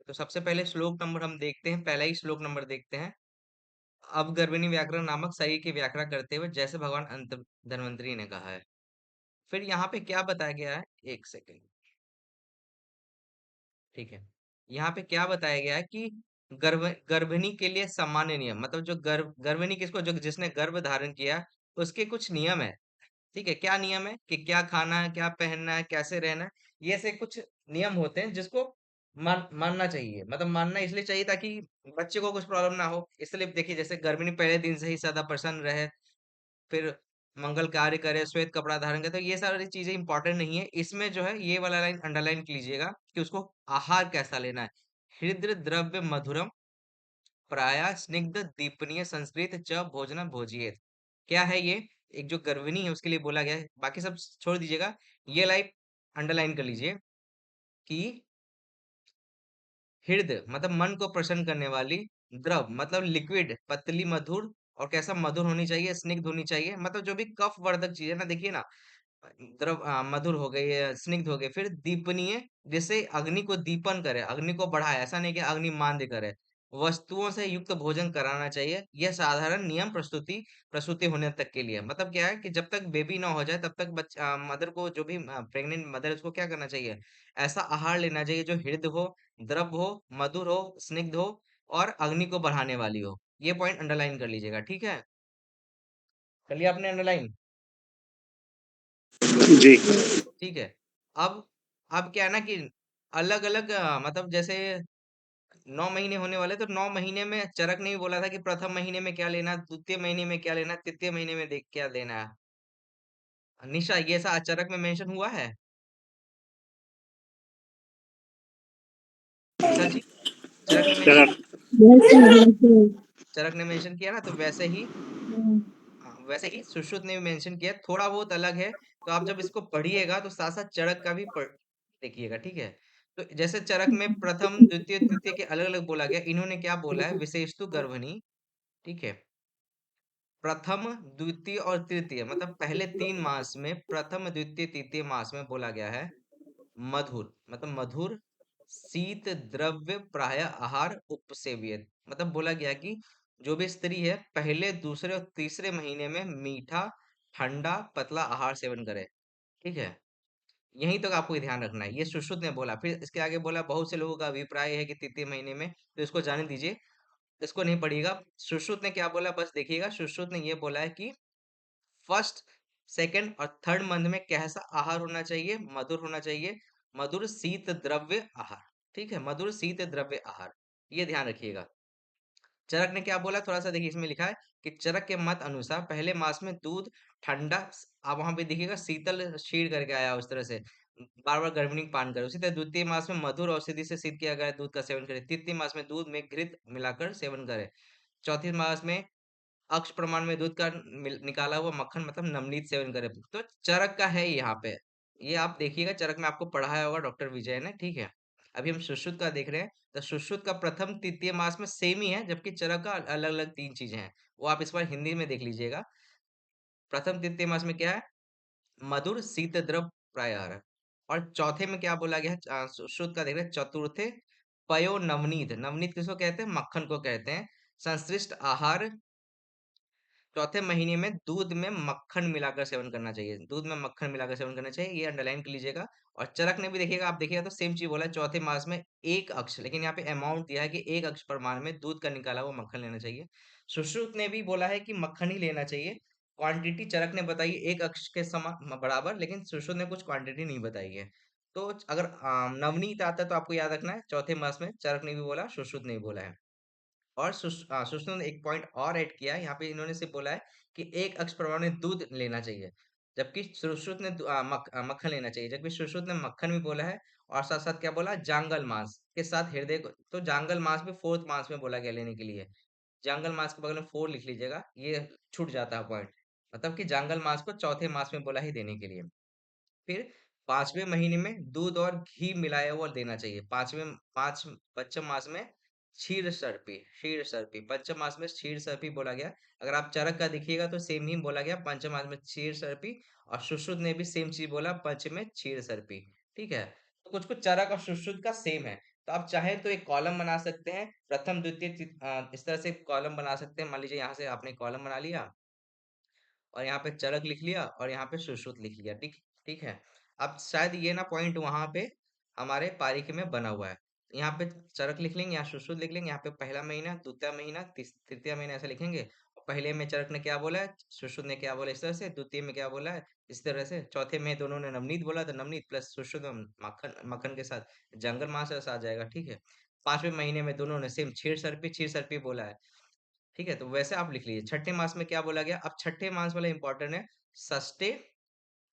तो सबसे पहले श्लोक नंबर हम देखते हैं, पहला ही श्लोक नंबर देखते हैं। अब गर्भिणी व्याकरण नामक शरीर की व्याख्या करते हुए जैसे भगवान अंत धन्वंतरी ने कहा है। फिर यहाँ पे क्या बताया गया है, एक सेकेंड। ठीक है, यहाँ पे क्या बताया गया है कि गर्भिणी के लिए सामान्य नियम, मतलब जो गर्भिणी किसको, जो जिसने गर्भ धारण किया, उसके कुछ नियम है। ठीक है, क्या नियम है कि क्या खाना है, क्या पहनना है, कैसे रहना है, ये से कुछ नियम होते हैं जिसको मानना चाहिए। मतलब मानना इसलिए चाहिए ताकि बच्चे को कुछ प्रॉब्लम ना हो। इसलिए देखिए, जैसे गर्भिणी पहले दिन से ही सदा प्रसन्न रहे, फिर मंगल कार्य करे, श्वेत कपड़ा धारण करे, तो ये सारी चीजें इंपॉर्टेंट नहीं है। इसमें जो है ये वाला लाइन अंडरलाइन कीजिएगा कि उसको आहार कैसा लेना है। हृद्र द्रव्य मधुरम प्राय स्निग्ध दीपनीय संस्कृत च भोजन भोजियेत। क्या है ये? एक जो गर्भिणी है उसके लिए बोला गया है, बाकी सब छोड़ दीजिएगा। ये लाइन अंडरलाइन कर लीजिए कि हृदय मतलब मन को प्रसन्न करने वाली, द्रव मतलब लिक्विड पतली मधुर, और कैसा मधुर होनी चाहिए, स्निग्ध होनी चाहिए, मतलब जो भी कफ वर्धक चीज है ना, देखिए ना, द्रव मधुर हो गई, स्निग्ध हो गई। फिर दीपनीय, जैसे अग्नि को दीपन करे, अग्नि को बढ़ाए, ऐसा नहीं कि अग्नि मांद्य करे। वस्तुओं से युक्त भोजन कराना चाहिए। यह साधारण नियम प्रस्तुति प्रसूति होने तक के लिए। मतलब क्या है कि जब तक बेबी ना हो जाए तब तक बच्चा, मदर को, जो भी प्रेग्नेंट मदर है, उसको क्या करना चाहिए, ऐसा आहार लेना चाहिए जो हृद हो, द्रव हो, मधुर हो, स्निग्ध हो, और अग्नि को बढ़ाने वाली हो। ये पॉइंट अंडरलाइन कर लीजिएगा, ठीक है? कर लिया आपने अंडरलाइन? जी। ठीक है। अब अब क्या है ना कि अलग अलग, मतलब जैसे 9 महीने होने वाले, तो 9 महीने में चरक ने भी बोला था कि प्रथम महीने में क्या लेना, द्वितीय महीने में क्या लेना, तृतीय महीने में देख क्या लेना है। निशा, ये सा चरक में मेंशन हुआ है? निशा जी, चरक ने मेंशन, चरक। वैसे वैसे चरक ने मेंशन किया ना, तो वैसे ही, वैसे ही सुश्रुत ने भी मेंशन किया, थोड़ा बहुत अलग है। तो आप जब इसको पढ़िएगा तो साथ साथ चरक का भी पढ़ देखिएगा, ठीक है? तो जैसे चरक में प्रथम द्वितीय तृतीय के अलग अलग बोला गया, इन्होंने क्या बोला है, विशेषतु गर्भणी। ठीक है, प्रथम द्वितीय और तृतीय, मतलब पहले 3 मास में, प्रथम द्वितीय तृतीय मास में बोला गया है मधुर, मतलब मधुर शीत द्रव्य प्राय आहार उपसेव्यत। मतलब बोला गया कि जो भी स्त्री है पहले दूसरे और तीसरे महीने में मीठा ठंडा पतला आहार सेवन करे। ठीक है, यहीं तक आपको ध्यान रखना है, ये सुश्रुत ने बोला। फिर इसके आगे बोला बहुत से लोगों का अभिप्राय है कि तृतीय महीने में, तो इसको जाने दीजिए, इसको नहीं पढ़िएगा। सुश्रुत ने क्या बोला बस देखिएगा। सुश्रुत ने ये बोला है कि फर्स्ट, सेकंड और थर्ड मंथ में कैसा आहार होना चाहिए, मधुर होना चाहिए, मधुर शीत द्रव्य आहार। ठीक है, मधुर शीत द्रव्य आहार, ये ध्यान रखिएगा। चरक ने क्या बोला, थोड़ा सा देखिए, इसमें लिखा है कि चरक के मत अनुसार पहले मास में दूध ठंडा, आप वहां पे देखिएगा शीतल क्षीर करके आया उस तरह से, बार बार गर्भिणी पान करे। उसी तरह द्वितीय मास में मधुर औषधि से सिद्ध किया गया दूध का सेवन करे। तृतीय मास में दूध में घृत मिलाकर सेवन करे। चौथे मास में अक्ष प्रमाण में दूध का निकाला हुआ मक्खन मतलब नवनीत सेवन करे। तो चरक का है यहाँ पे, ये आप देखिएगा, चरक में आपको पढ़ाया होगा डॉक्टर विजय ने। ठीक है, अभी हम सुश्रुत का देख रहे हैं। तो सुश्रुत का प्रथम तृतीय मास में सेम ही है, जबकि चरक का अलग अलग 3 चीजें हैं, वो आप इस बार हिंदी में देख लीजिएगा। प्रथम तृतीय मास में क्या है, मधुर शीत द्रव प्रायर। और चौथे में क्या बोला गया है, सुश्रुत का देख रहे हैं, चतुर्थे पयो नवनीत। नवनीत किसको कहते हैं, मक्खन को कहते हैं। संश्लिष्ट आहार, चौथे महीने में दूध में मक्खन मिलाकर सेवन करना चाहिए, दूध में मक्खन मिलाकर सेवन करना चाहिए, ये अंडरलाइन कर लीजिएगा। और चरक ने भी देखिएगा, आप देखिएगा तो सेम चीज बोला है, चौथे मास में 1 अक्ष, लेकिन यहाँ पे अमाउंट दिया है कि 1 अक्ष प्रमाण में दूध का निकाला हुआ मक्खन लेना चाहिए। सुश्रुत ने भी बोला है कि मक्खन ही लेना चाहिए। क्वांटिटी चरक ने बताई 1 अक्ष के समान बराबर, लेकिन सुश्रुत ने कुछ क्वांटिटी नहीं बताई है। तो अगर नवनीत आता है तो आपको याद रखना है, चौथे मास में चरक ने भी बोला, सुश्रुत ने भी बोला है। और सुष्णु ने एक पॉइंट और ऐड किया है यहाँ पे, इन्होंने सिर्फ बोला है कि 1 अक्ष प्रमाण में दूध लेना चाहिए, जबकि सुश्रुत ने मक्खन लेना चाहिए, जबकि सुश्रुत ने मक्खन भी बोला है। और साथ साथ क्या बोला, जांगल मांस के साथ हृदय को, तो जांगल मांस भी फोर्थ मास में बोला गया लेने के लिए। जांगल मास के बगल में 4 लिख लीजिएगा, ये छूट जाता है पॉइंट। मतलब कि जांगल मास को चौथे मास में बोला ही देने के लिए। फिर 5वें महीने में दूध और घी मिलाया हुआ देना चाहिए। 5 मास में क्षीर सर्पी, पंचम मास में क्षीर सर्पी बोला गया। अगर आप चरक का देखिएगा तो सेम ही बोला गया, पंचम मास में क्षीर सर्पी। और सुश्रुत ने भी सेम चीज बोला, पंच में क्षीर सर्पी। ठीक है, तो कुछ कुछ चरक और सुश्रुत का सेम है। तो आप चाहें तो एक कॉलम बना सकते हैं, प्रथम द्वितीय इस तरह से कॉलम बना सकते हैं। मान लीजिए यहाँ से आपने कॉलम बना लिया और यहाँ पे चरक लिख लिया और यहाँ पे सुश्रुत लिख लिया, ठीक ठीक है। अब शायद ये ना पॉइंट वहां पे हमारे पारिक में बना हुआ है। यहाँ पे चरक लिख लेंगे, यहाँ सुश्रुत लिख लेंगे, यहाँ पे पहला महीना, द्वितीय महीना, तृतीय महीना ऐसा लिखेंगे। और पहले में चरक ने क्या बोला है, सुश्रुत ने क्या बोला इस तरह से, द्वितीय में क्या बोला है इस तरह से, चौथे में दोनों ने नवनीत बोला तो नवनीत प्लस सुश्रुत में मक्खन, मक्खन के साथ जंगल मास ऐसा आ जाएगा, ठीक है। पांचवें महीने में दोनों ने सेम क्षीर सर्पी बोला है, ठीक है। तो वैसे आप लिख लीजिए। छठे मास में क्या बोला गया, अब छठे मास वाला इंपॉर्टेंट है। षष्ठे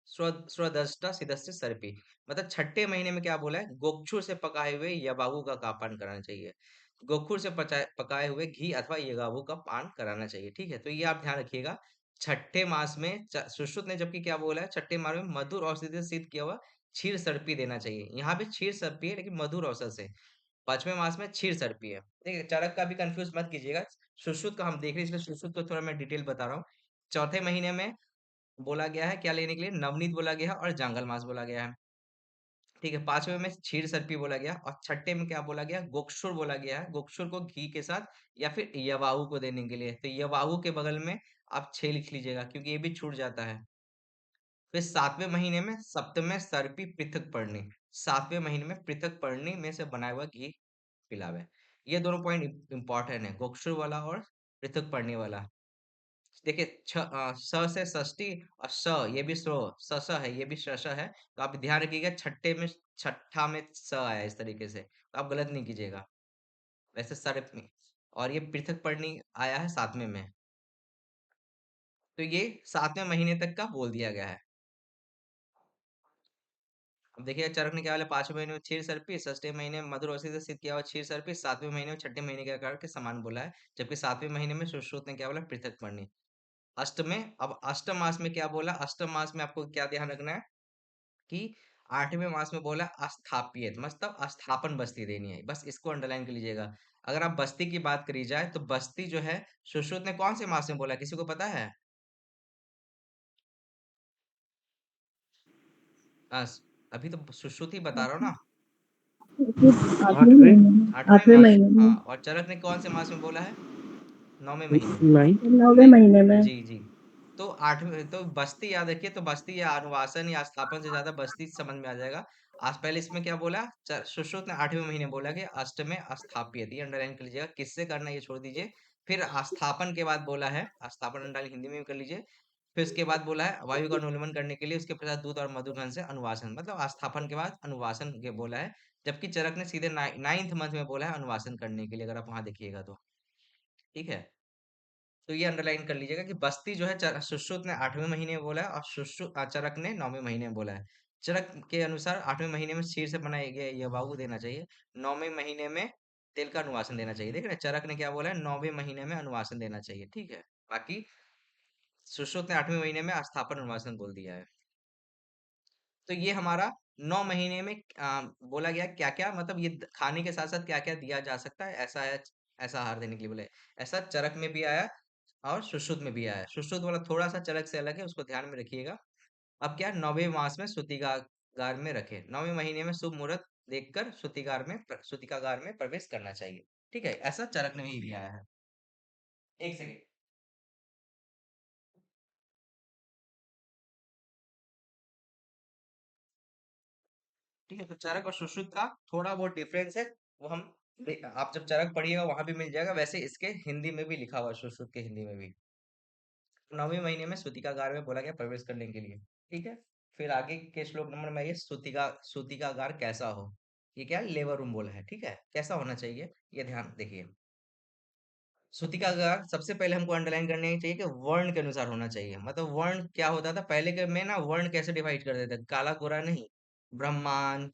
स्वदष्टा सिदस्य सर्पी, मतलब छठे महीने में क्या बोला है, गोक्षुर से पकाए हुए यबागु का पान कराना चाहिए। गोखुर से पकाए हुए घी अथवा यगाबू का पान कराना चाहिए, ठीक है। तो ये आप ध्यान रखिएगा। छठे मास में सुश्रुत ने जबकि क्या बोला है, छठे मास में मधुर औषधि से सिद्ध किया हुआ क्षीर सर्पी देना चाहिए। यहाँ पे क्षीर सर्पी है लेकिन मधुर औषध से। पांचवें मास में क्षीर सर्पी है, ठीक है। चरक का भी कंफ्यूज मत कीजिएगा। सुश्रुत का हम देख रहे हैं इसलिए सुश्रुत को थोड़ा मैं डिटेल बता रहा हूँ। चौथे महीने में बोला गया है क्या लेने के लिए, नवनीत बोला गया है और जांगल मास बोला गया है, ठीक है। पांचवें में क्षीर सर्पी बोला गया और छठे में क्या बोला गया, गोक्षुर बोला गया है। गोक्षुर को घी के साथ या फिर यवाहू को देने के लिए, तो यवाहू के बगल में आप 6 लिख लीजिएगा क्योंकि ये भी छूट जाता है। फिर सातवें महीने में सप्तमे सर्पी पृथक पढ़नी, सातवें महीने में पृथक पढ़नी में से बनाया हुआ घी पिलावे। ये दोनों पॉइंट इंपॉर्टेंट है, गोक्षुर वाला और पृथक पढ़ने वाला। देखिए स से षष्ठी और स, ये भी स है, ये भी श है। तो आप ध्यान रखिएगा, छठे में छठा में स आया इस तरीके से, तो आप गलत नहीं कीजिएगा। वैसे सर्प में, और ये पृथक पढ़नी आया है सातवें में। तो ये सातवें महीने तक का बोल दिया गया है। अब देखिए चरक ने क्या बोला, पांचवें महीने में क्षीर सर्पी, षष्ठे महीने में मधुर औषधि से सिद्ध किया हुआ क्षीर सर्पी, सातवें महीने में छठे महीने के आकार के समान बोला है। जबकि सातवें महीने में सुश्रुत ने क्या बोला, पृथक पढ़नी। अष्ट में, अब अष्टम मास में क्या बोला, अष्टम मास में आपको क्या ध्यान रखना है कि आठवें मास में बोला अस्थापित, मतलब स्थापन बस्ती देनी है, बस इसको अंडरलाइन कर लीजिएगा। अगर आप बस्ती की बात करी जाए तो बस्ती जो है सुश्रुत ने कौन से मास में बोला, किसी को पता है? बस अभी तो सुश्रुत ही बता रहा हूँ ना। आठवें महीने में, आठवें आठवें मास, महीने में, हाँ। और चरक ने कौन से मास में बोला है, नौवें महीने में। नाइन्थ, नौवें नहीं, महीने में। जी जी। तो आठवें तो बस्ती याद रखिए, तो बस्ती या अनुवासन या स्थापन से ज्यादा बस्ती समझ में आ जाएगा। आज पहले इसमें क्या बोला, सुश्रुत ने आठवें महीने बोला कि अष्ट में स्थापित, ये अंडरलाइन कर लीजिएगा। किससे करना है ये छोड़ दीजिए। फिर स्थापन के बाद बोला है, स्थापन अंडरलाइन हिंदी में भी कर लीजिए। फिर उसके बाद बोला है वायु का अनुलंबन करने के लिए, उसके पश्चात दूध और मधुगन से अनुवासन, मतलब स्थापन के बाद अनुवासन के बोला है। जबकि चरक ने सीधे नाइन्थ मंथ में बोला है अनुवासन करने के लिए, अगर आप वहां देखिएगा तो, ठीक है। तो ये अंडरलाइन कर लीजिएगा कि बस्ती जो है सुश्रुत ने आठवें महीने में बोला है और चरक ने नौवें महीने में बोला है। चरक के अनुसार आठवें महीने में क्षीर से बनाए गए यवागु देना चाहिए, नौवें महीने में तेल का अनुवासन देना चाहिए। देख रहे हैं चरक ने क्या बोला है, नौवें महीने में अनुवासन देना चाहिए, ठीक है। बाकी सुश्रुत ने आठवें महीने में स्थापन अनुवासन बोल दिया है। तो ये हमारा 9 महीने में बोला गया क्या क्या, मतलब ये खाने के साथ साथ क्या क्या दिया जा सकता है, ऐसा है, ऐसा आहार देने के लिए बोले। ऐसा चरक में भी आया और सुश्रुत में भी आया है। सुश्रुत वाला थोड़ा सा चरक से अलग है, उसको ध्यान में रखिएगा। अब क्या, नौवें मास में सूतिकागार में रखे, नौवें महीने में शुभ मुहूर्त देखकर सूतिकागार में प्रवेश करना चाहिए, ठीक है। ऐसा चरक में भी आया है। एक सेकेंड। ठीक है, तो चरक और सुश्रुत का थोड़ा बहुत डिफरेंस है, वो हम आप जब चरक पढ़िएगा वहां भी मिल जाएगा। वैसे इसके हिंदी में भी लिखा हुआ है, सुश्रुत के हिंदी में भी। नौवें महीने में सूतिकागार में बोला गया प्रवेश करने के लिए, ठीक है। फिर आगे के श्लोक नंबर में ये सूतिकागार कैसा हो, ये क्या लेबर रूम बोला है, ठीक है। कैसा होना चाहिए ये ध्यान देखिए। सूतिकागार सबसे पहले हमको अंडरलाइन करने चाहिए कि वर्ण के अनुसार होना चाहिए। मतलब वर्ण क्या होता था पहले के में ना, वर्ण कैसे डिवाइड कर देते थे, काला गोरा नहीं, ब्राह्मण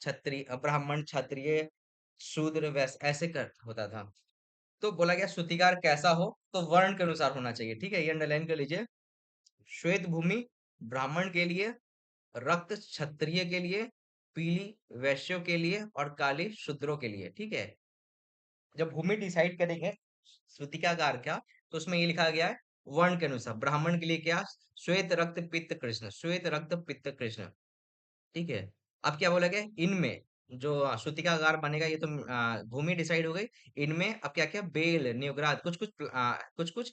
क्षत्रिय शूद्र वैसे ऐसे कर होता था। तो बोला गया सूतिकार कैसा हो, तो वर्ण के अनुसार होना चाहिए, ठीक है। ये अंडरलाइन कर लीजिए। श्वेत भूमि ब्राह्मण के लिए, रक्त क्षत्रिय के लिए, पीली वैश्यों के लिए और काली शूद्रों के लिए, ठीक है। जब भूमि डिसाइड करेंगे श्रुतिकागार का, तो उसमें ये लिखा गया है वर्ण के अनुसार। ब्राह्मण के लिए क्या, श्वेत रक्त पित्त कृष्ण, श्वेत रक्त पित्त कृष्ण, ठीक है। अब क्या बोला गया इनमें, जो सूतिकागार बनेगा ये तो भूमि डिसाइड हो गई। इनमें अब क्या क्या बेल, न्यूग्रास, कुछ कुछ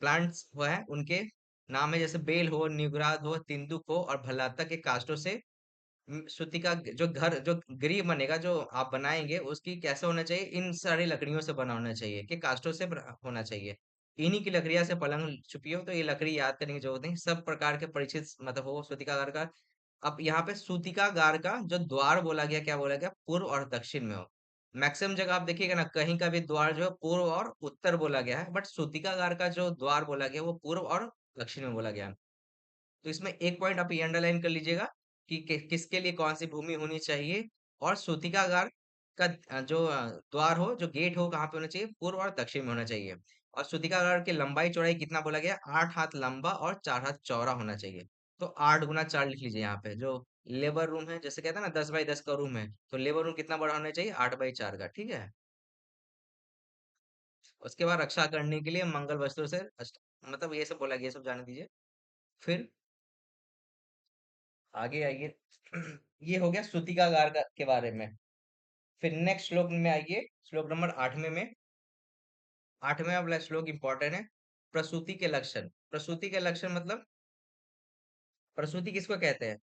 प्लांट्स हुआ है उनके नाम है, जैसे बेल हो, न्यूग्रास हो, तिंदुक हो और भल्लातक के काष्टों से श्रुति का जो घर, जो गृह बनेगा, जो आप बनाएंगे, उसकी कैसे होना चाहिए, इन सारी लकड़ियों से बना होना चाहिए, कि काष्टों से होना चाहिए। इन्हीं की लकड़ियां से पलंग छुपी हो, तो ये लकड़ी याद करने की जरूरत नहीं, सब प्रकार के परिचित मतलब हो सूतिकागार का। अब यहाँ पे सूतिकागार का जो द्वार बोला गया, क्या बोला गया, पूर्व और दक्षिण में हो। मैक्सिमम जगह आप देखिएगा ना, कहीं का भी द्वार जो है पूर्व और उत्तर बोला गया है, बट सूतिकागार का जो द्वार बोला गया वो पूर्व और दक्षिण में बोला गया है। तो इसमें एक पॉइंट आप ये अंडरलाइन कर लीजिएगा कि किसके लिए कौन सी भूमि होनी चाहिए। और सूतिकागार का जो द्वार हो, जो गेट हो, कहाँ पे होना चाहिए, पूर्व और दक्षिण में होना चाहिए। और सूतिकागार की लंबाई चौड़ाई कितना बोला गया, 8 हाथ लंबा और 4 हाथ चौड़ा होना चाहिए। तो 8 गुना 4 लिख लीजिए यहाँ पे। जो लेबर रूम है, जैसे कहते हैं ना 10 बाई 10 का रूम है, तो लेबर रूम कितना बड़ा होना चाहिए, 8 बाई 4 का, ठीक है। उसके बाद रक्षा करने के लिए मंगल वस्त्रों से मतलब ये सब बोला गया, ये सब जाने दीजिए। फिर आगे आइए। ये हो गया के बारे में। फिर नेक्स्ट श्लोक में आइए, श्लोक नंबर 8वें में। 8वें वाला श्लोक इंपॉर्टेंट है। प्रसूति के लक्षण। प्रसूति के लक्षण मतलब, प्रसूति किसको कहते हैं?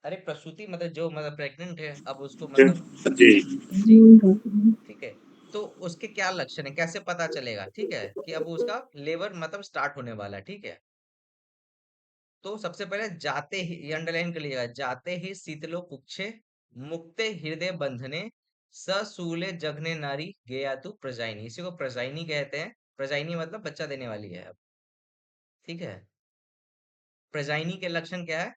अरे प्रसूति मतलब जो मतलब प्रेग्नेंट है, अब उसको मतलब, जी। जी, ठीक है। तो उसके क्या लक्षण है, कैसे पता चलेगा, ठीक है, कि अब उसका लेबर मतलब स्टार्ट होने वाला है, ठीक है। तो सबसे पहले जाते ही, ये अंडरलाइन कर लीजिएगा, जाते ही शीतलो कुक्षे, मुक्ते हृदय बंधने, ससूले जघने नारी गेयातु प्रजाइनी। इसी को प्रजाइनी कहते हैं। प्रजाइनी मतलब बच्चा देने वाली है अब, ठीक है। प्रजाइनी के लक्षण क्या है?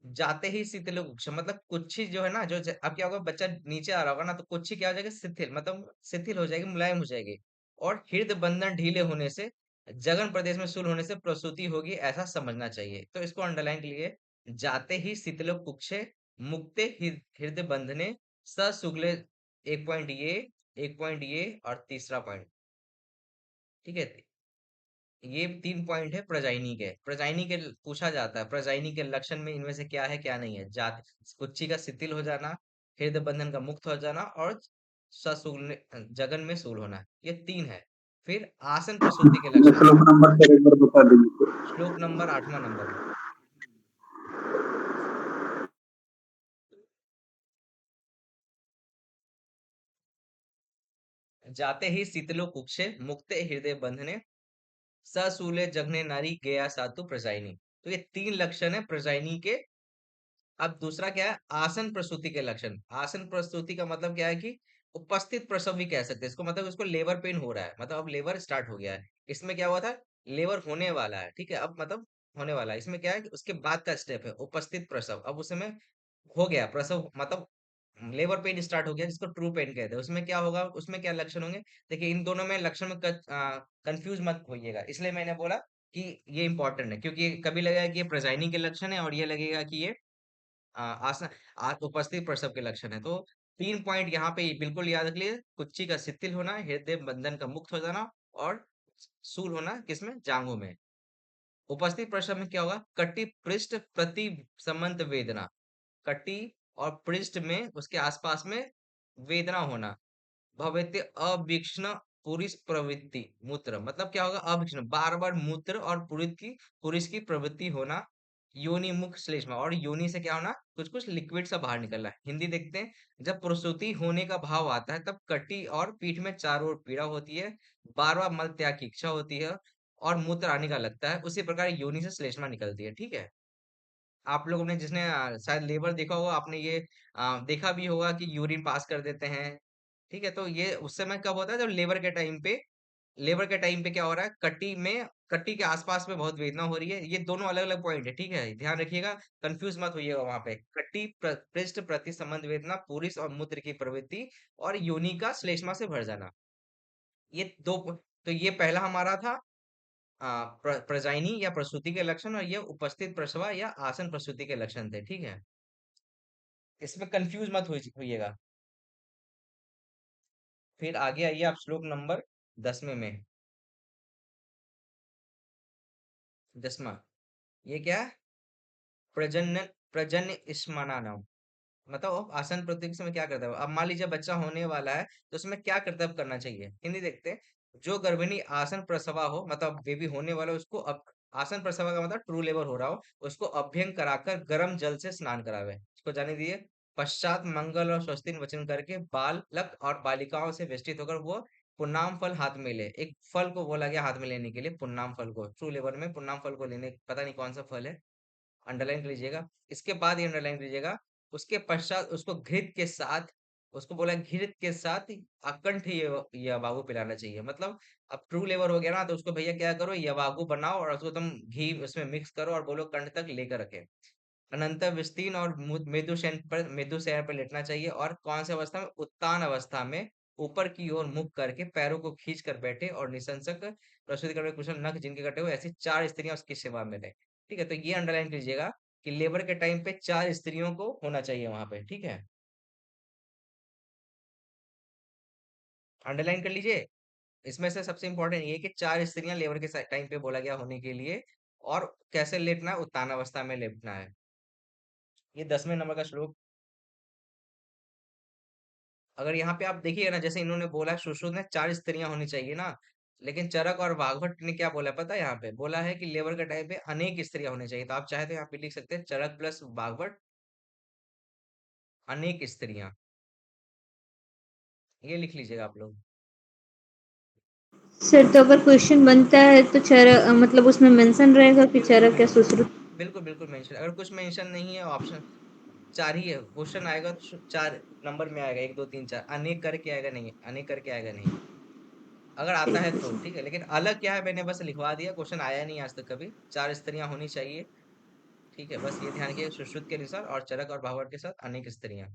जाते ही शिथिल कुक्ष मतलब कुच्छी जो है ना, अब क्या होगा, बच्चा नीचे आ रहा होगा ना, तो कुच्छी क्या हो जाएगी, शिथिल मतलब शिथिल हो जाएगी, मुलायम हो जाएगी। और हृदय बंधन ढीले होने से, जघन प्रदेश में शूल होने से प्रसूति होगी, ऐसा समझना चाहिए। तो इसको अंडरलाइन के लिए, जाते ही शीतल कुक्षे, मुक्ते हृदय बंधने, ससुगले, एक पॉइंट ये, एक पॉइंट ये और तीसरा पॉइंट, ठीक है। ये 3 पॉइंट है प्रजाइनी के। प्रजाइनी के पूछा जाता है, प्रजाइनी के लक्षण में इनमें से क्या है क्या नहीं है। जात, कुच्ची का शिथिल हो जाना, हृदय बंधन का मुक्त हो जाना और ससूल, जगन में सूल होना, ये 3 है। फिर आसन प्रसूति के लक्षण। श्लोक नंबर फिर एक बार बता दीजिए। श्लोक नंबर 8वां नंबर में। जाते ही शीतलो कुक्षे, मुक्ते हृदय बंधने, ससूले जगने नारी गया सातु प्रजाइनी। तो ये 3 लक्षण है प्रजाइनी के। अब दूसरा क्या है, आसन प्रसूति के लक्षण। आसन प्रसूति का मतलब क्या है कि उपस्थित प्रसव भी कह सकते हैं इसको, मतलब उसको लेबर पेन हो रहा है, मतलब अब लेबर स्टार्ट हो गया है। इसमें क्या हुआ था, लेबर होने वाला है, ठीक है, अब मतलब होने वाला है। इसमें क्या है कि उसके बाद का स्टेप है उपस्थित प्रसव। अब उसमें हो गया प्रसव, मतलब लेबर पेन स्टार्ट हो गया, जिसको ट्रू पेन कहते हैं। उसमें क्या होगा, उसमें क्या लक्षण होंगे? देखिए इन दोनों में लक्षण में कंफ्यूज मत होइएगा, इसलिए मैंने बोला कि ये इंपॉर्टेंट है, क्योंकि कभी लगेगा कि ये प्रेजाइनी के लक्षण है और ये लगेगा कि ये आसन, उपस्थित प्रसव के लक्षण है। तो 3 पॉइंट यहाँ पे बिल्कुल याद रख लिए, कुच्ची का शिथिल होना, हृदय बंधन का मुक्त हो जाना और शूल होना किसमें, जांघों में। उपस्थित प्रसव में क्या होगा, कटी पृष्ठ प्रति संबंध वेदना, कटी और पृष्ठ में उसके आसपास में वेदना होना। भवेते अवीक्षण पुरुष प्रवृत्ति मूत्र, मतलब क्या होगा, अवीक्षण बार बार मूत्र और पुरुष की प्रवृत्ति होना। योनि मुख श्लेष्मा, और योनि से क्या होना, कुछ कुछ लिक्विड सा बाहर निकलना है। हिंदी देखते हैं। जब प्रसूति होने का भाव आता है, तब कटी और पीठ में चारों ओर पीड़ा होती है, बार बार मल त्याग की इच्छा होती है और मूत्र आने का लगता है। उसी प्रकार योनि से श्लेष्मा निकलती है, ठीक है। आप लोगों ने, जिसने शायद लेबर देखा होगा, आपने ये देखा भी होगा कि यूरिन पास कर देते हैं, ठीक है। तो ये उस समय कब होता है, जब लेबर के टाइम पे क्या हो रहा है, कट्टी के आसपास में बहुत वेदना हो रही है। ये दोनों अलग अलग पॉइंट है, ठीक है, ध्यान रखिएगा, कंफ्यूज मत होइएगा वहां पे। पृष्ठ प्रति संबंध वेदना, पुरुष और मूत्र की प्रवृत्ति और योनि का श्लेष्मा से भर जाना, ये तो ये पहला हमारा था प्रजाइनी या प्रसूति के लक्षण, और ये उपस्थित प्रसवा या आसन प्रसूति के लक्षण थे, ठीक है। इसमें कंफ्यूज मत होइएगा। फिर आगे आइए आप श्लोक नंबर 10वें में। 10वां, ये क्या है, प्रजनन प्रजन्य स्मनानम। मतलब आसन प्रत्युत के समय क्या करता है। अब मान लीजिए बच्चा होने वाला है, तो उसमें क्या कर्तव्य करना चाहिए, हिंदी देखते हैं। जो गर्भिणी आसन प्रसवा हो, मतलब बेबी होने वाला है, उसको अब आसन प्रसवा का मतलब ट्रू लेबर हो रहा हो, उसको अभ्यंग कराकर गर्म जल से स्नान करावे, इसको जाने दिए। पश्चात मंगल और स्वस्ति वचन करके बालक और बालिकाओं से वेष्टित होकर वो पुन्नाम फल हाथ में ले। एक फल को बोला गया हाथ में लेने के लिए, पुन्नाम फल को, ट्रू लेबर में पुन्नाम फल को लेने, पता नहीं कौन सा फल है, अंडरलाइन कर लीजिएगा। इसके बाद ये अंडरलाइन कीजिएगा। उसके पश्चात उसको घृत के साथ, उसको बोला घृत के साथ अकंठ यवागु पिलाना चाहिए। मतलब अब ट्रू लेवर हो गया ना, तो उसको भैया क्या करो, यवागु बनाओ और उसको तुम घी उसमें मिक्स करो और बोलो कंठ तक लेकर रखे। अनंतर विस्तीर्ण और मेदु शयन पर लेटना चाहिए। और कौन सी अवस्था में, उत्तान अवस्था में ऊपर की ओर मुख करके पैरों को खींच कर बैठे और निशंसक प्रस्तुति करके कुशल नख जिनके कटे हुए, ऐसी 4 स्त्रियां उसकी सेवा में रहे। ठीक है, तो ये अंडरलाइन कीजिएगा कि लेबर के टाइम पे 4 स्त्रियों को होना चाहिए वहां पे। ठीक है, अंडरलाइन कर लीजिए। इसमें से सबसे इंपॉर्टेंट ये है कि 4 स्त्रियां लेबर के टाइम पे बोला गया होने के लिए। और कैसे लेटना है, उत्तान अवस्था में लेटना है। ये 10वें नंबर का श्लोक। अगर यहाँ पे आप देखिए ना, जैसे इन्होंने बोला सुश्रुत ने 4 स्त्रियां होनी चाहिए ना, लेकिन चरक और वाग्भट ने क्या बोला पता है, यहाँ पे बोला है कि लेबर के टाइम पे अनेक स्त्रियां होनी चाहिए। तो आप चाहे तो यहाँ पे लिख सकते हैं चरक प्लस वाग्भट अनेक स्त्रियां, ये लिख लीजिएगा आप लोग। सर तो अगर क्वेश्चन बनता है तो मतलब उसमें मेंशन रहेगा कि बिल्कुल चरक या मेंशन, सुश्रुत। बिल्कुल बिल्कुल मेंशन। अगर कुछ मेंशन नहीं है, ऑप्शन 4 ही है, क्वेश्चन आएगा तो 4 नंबर में आएगा, 1 2 3 4, अनेक करके आएगा नहीं, अनेक करके आएगा नहीं। अगर आता है तो ठीक है, लेकिन अलग क्या है मैंने बस लिखवा दिया, क्वेश्चन आया नहीं आज तक कभी। 4 स्त्रियां होनी चाहिए। ठीक है, बस ये ध्यान रखिए, सुश्रुत के अनुसार और चरक और भावार्थ के साथ अनेक स्त्रियां।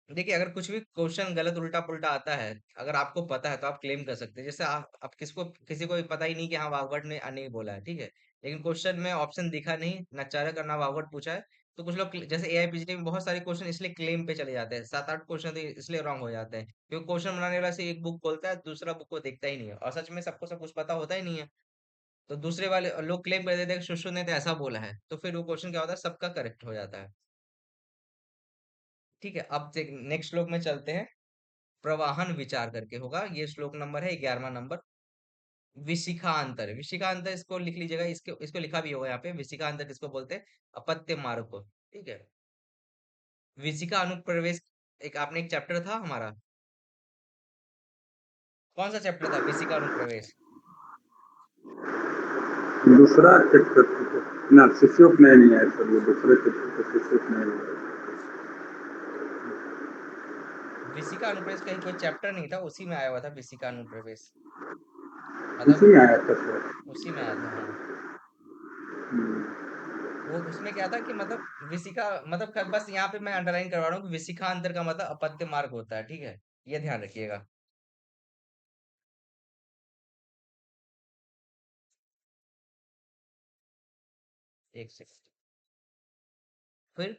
देखिए अगर कुछ भी क्वेश्चन गलत उल्टा पुल्टा आता है, अगर आपको पता है तो आप क्लेम कर सकते हैं। जैसे आप किसको, किसी को भी पता ही नहीं कि हाँ वागवट ने नहीं बोला है, ठीक है, लेकिन क्वेश्चन में ऑप्शन दिखा नहीं, ना चरक और ना वागवट पूछा है, तो कुछ लोग जैसे एआईपीजीडी में बहुत सारे क्वेश्चन इसलिए क्लेम पे चले जाते हैं, 7 8 क्वेश्चन तो इसलिए रॉन्ग हो जाते हैं, क्योंकि क्वेश्चन बनाने वाला से एक बुक खोलता है, दूसरा बुक को देखता ही नहीं है, और सच में सबको सब कुछ पता होता ही नहीं है। तो दूसरे वाले लोग क्लेम कर देते हैं कि सुश्रुत ने तो ऐसा बोला है, तो फिर वो क्वेश्चन क्या होता है, सबका करेक्ट हो जाता है। ठीक है, अब नेक्स्ट श्लोक में चलते हैं। प्रवाहन विचार करके होगा, ये श्लोक नंबर है 11वां नंबर। विशिखांतर, विशिखांतर इसको लिख लीजिएगा, इसको इसको लिखा भी होगा यहाँ पे। विशिखांतर किसको बोलते हैं, अपत्य मार्ग को। ठीक है, विशिखा अनुप्रवेश, एक आपने एक चैप्टर था हमारा, कौन सा चैप्टर था, विशिखा अनुप्रवेश। दूसरा चैप्टर ना शिष्योपनयन नहीं है सर, वो दूसरे चैप्टर का शिष्योपनयन है। विशिखा अनुप्रवेश कहीं कोई चैप्टर नहीं था, उसी में आया हुआ था विशिखा अनुप्रवेश, इसी मतलब में आया था सर। उसी में आया था हाँ। हम्म। वो उसमें क्या था कि मतलब विशिखा, मतलब बस यहाँ पे मैं अंडरलाइन करवा रहा हूँ कि विशिखांतर का मतलब अपत्य मार्ग होता है। ठीक है, ये ध्यान रखिएगा। एक सेकंड, फिर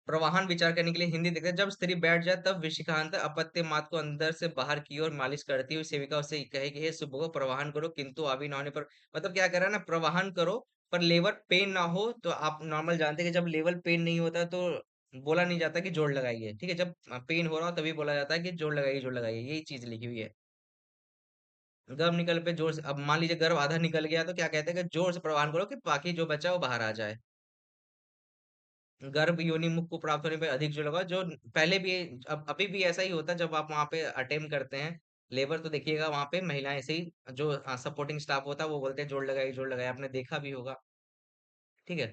प्रवाहन विचार करने के लिए हिंदी देखते हैं। जब स्त्री बैठ जाए तब विशिखांत अपत्य मात को अंदर से बाहर की ओर मालिश करती हुई सेविका उसे कहे कि हे सुबह को प्रवाहन करो, किंतु अभी न होने पर, मतलब क्या कर रहा है ना, प्रवाहन करो पर लेबर पेन ना हो। तो आप नॉर्मल जानते हैं कि जब लेबर पेन नहीं होता तो बोला नहीं जाता कि जोड़ लगाइए। ठीक है, जब पेन हो रहा हो तभी बोला जाता है कि जोड़ लगाइए, जोड़ लगाइए, यही चीज लिखी हुई है। गर्भ निकल पे जोर से, अब मान लीजिए गर्भ आधा निकल गया तो क्या कहते हैं कि जोर से प्रवाहन करो कि बाकी जो बचा है वो बाहर आ जाए। गर्भ योनि मुख को प्राप्त होने पे अधिक जो लगा, जो पहले भी, अब अभी भी ऐसा ही होता है जब आप वहां पे अटेम्प्ट करते हैं लेबर, तो देखिएगा वहां पे महिलाएं ऐसे ही, जो सपोर्टिंग स्टाफ होता है वो बोलते हैं जोड़ लगाइए, जोड़ लगाइए, आपने देखा भी होगा। ठीक है,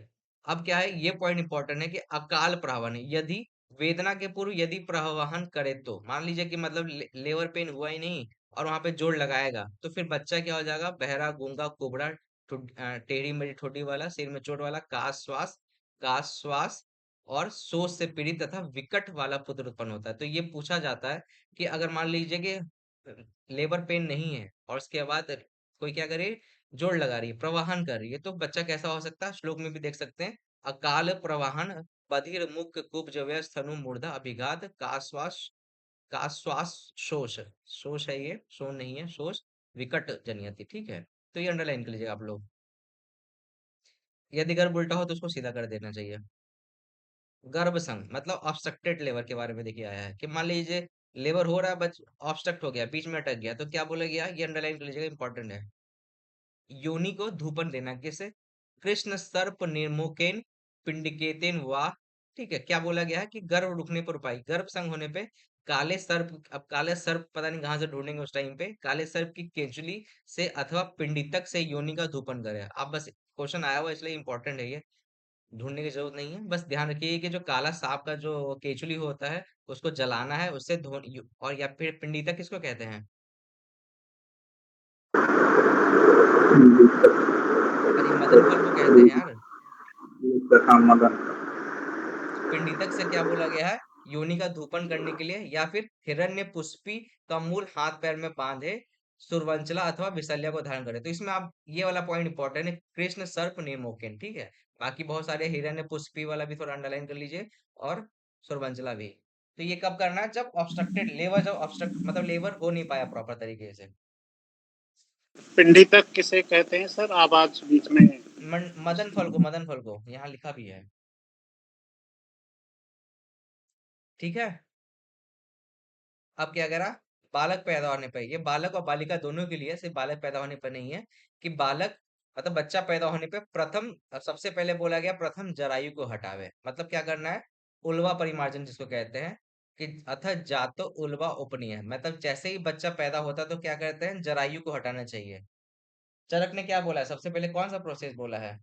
अब क्या है, ये पॉइंट इंपॉर्टेंट है कि अकाल प्रवाहन है। यदि वेदना के पूर्व यदि प्रवाहन करे, तो मान लीजिए कि मतलब लेबर पेन हुआ ही नहीं और वहां पे जोड़ लगाएगा, तो फिर बच्चा क्या हो जाएगा, बहरा गूंगा कुबड़ा टेढ़ी मेढ़ी ठोड़ी वाला, सिर में चोट वाला, काश श्वास और सोच से पीड़ित तथा विकट वाला पुत्र उत्पन्न होता है। तो ये पूछा जाता है कि अगर मान लीजिए कि लेबर पेन नहीं है और उसके बाद कोई क्या करे, जोड़ लगा रही है, प्रवाहन कर रही है, तो बच्चा कैसा हो सकता है, श्लोक में भी देख सकते हैं। अकाल प्रवाहन, बधिर मुख कुब्ज व्यस्त तनु मूर्धा अभिघात काश्वास शोष, शोष है ये, शोण नहीं है, शोष विकट जनयति। ठीक है, तो ये अंडरलाइन कर लीजिएगा आप लोग। यदि गर्भ उल्टा हो तो उसको सीधा कर देना चाहिए। गर्भ संग मतलब ऑब्स्ट्रक्टेड लेबर के बारे में देखिए आया है कि मान लीजिए लेबर हो रहा है बच ऑब्स्ट्रक्ट हो गया, बीच में अटक गया, तो क्या बोला गया, ये अंडरलाइन कर लीजिएगा, इंपॉर्टेंट है। योनि को धूपन देना किसे, कृष्ण सर्प निर्मुखेन पिंडिकेतेन वा। ठीक है, क्या बोला गया है कि गर्भ रुकने पर उपाय, गर्भ संग होने पे काले सर्प, अब काले सर्प पता नहीं कहाँ से ढूंढेंगे उस टाइम पे, काले सर्प की केंचुली से अथवा पिंडितक से योनि का धूपन करे। अब बस क्वेश्चन आया हुआ है, इसलिए इंपॉर्टेंट है ये, ढूंढने की जरूरत नहीं है, बस ध्यान रखिए कि जो काला सांप का जो केचुली होता है उसको जलाना है, उससे धो, और या फिर पिंडितक किसको कहते हैं, अरे मदन फल को कहते हैं यार। हाँ मदन। पिंडितक से क्या बोला गया है, योनि का धूपन करने के लिए, या फिर हिरण्यपुष्पी का मूल हाथ पैर में बांधे सुरवंचला अथवा विशल्य को धारण करे। तो इसमें आप ये वाला पॉइंट इंपॉर्टेंट है, कृष्ण सर्प निर्मोकेन, ठीक है। बाकी बहुत सारे हिरण्यपुष्पी वाला भी थोड़ा अंडरलाइन कर लीजिए, और सुरवंचला भी। तो ये कब करना है, जब ऑब्स्ट्रक्टेड लेबर, जब ऑब्स्ट्रक्ट मतलब लेबर हो नहीं पाया प्रॉपर तरीके से। पिंडी तक किसे कहते हैं सर? आवाज बीच में। मदन फल को यहाँ लिखा भी है, ठीक है। अब क्या करा, बालक पैदा होने पर, ये बालक और बालिका दोनों के लिए, सिर्फ बालक पैदा होने पर नहीं है, कि बालक मतलब बच्चा पैदा होने पे प्रथम, सबसे पहले बोला गया प्रथम जरायु को हटावे, मतलब क्या करना है, उल्वा परिमार्जन जिसको कहते हैं, कि अथ जातो उल्वा उपनीय, मतलब जैसे ही बच्चा पैदा होता है तो क्या करते हैं, जरायु को हटाना चाहिए। चरक ने क्या बोला है, सबसे पहले कौन सा प्रोसेस बोला है,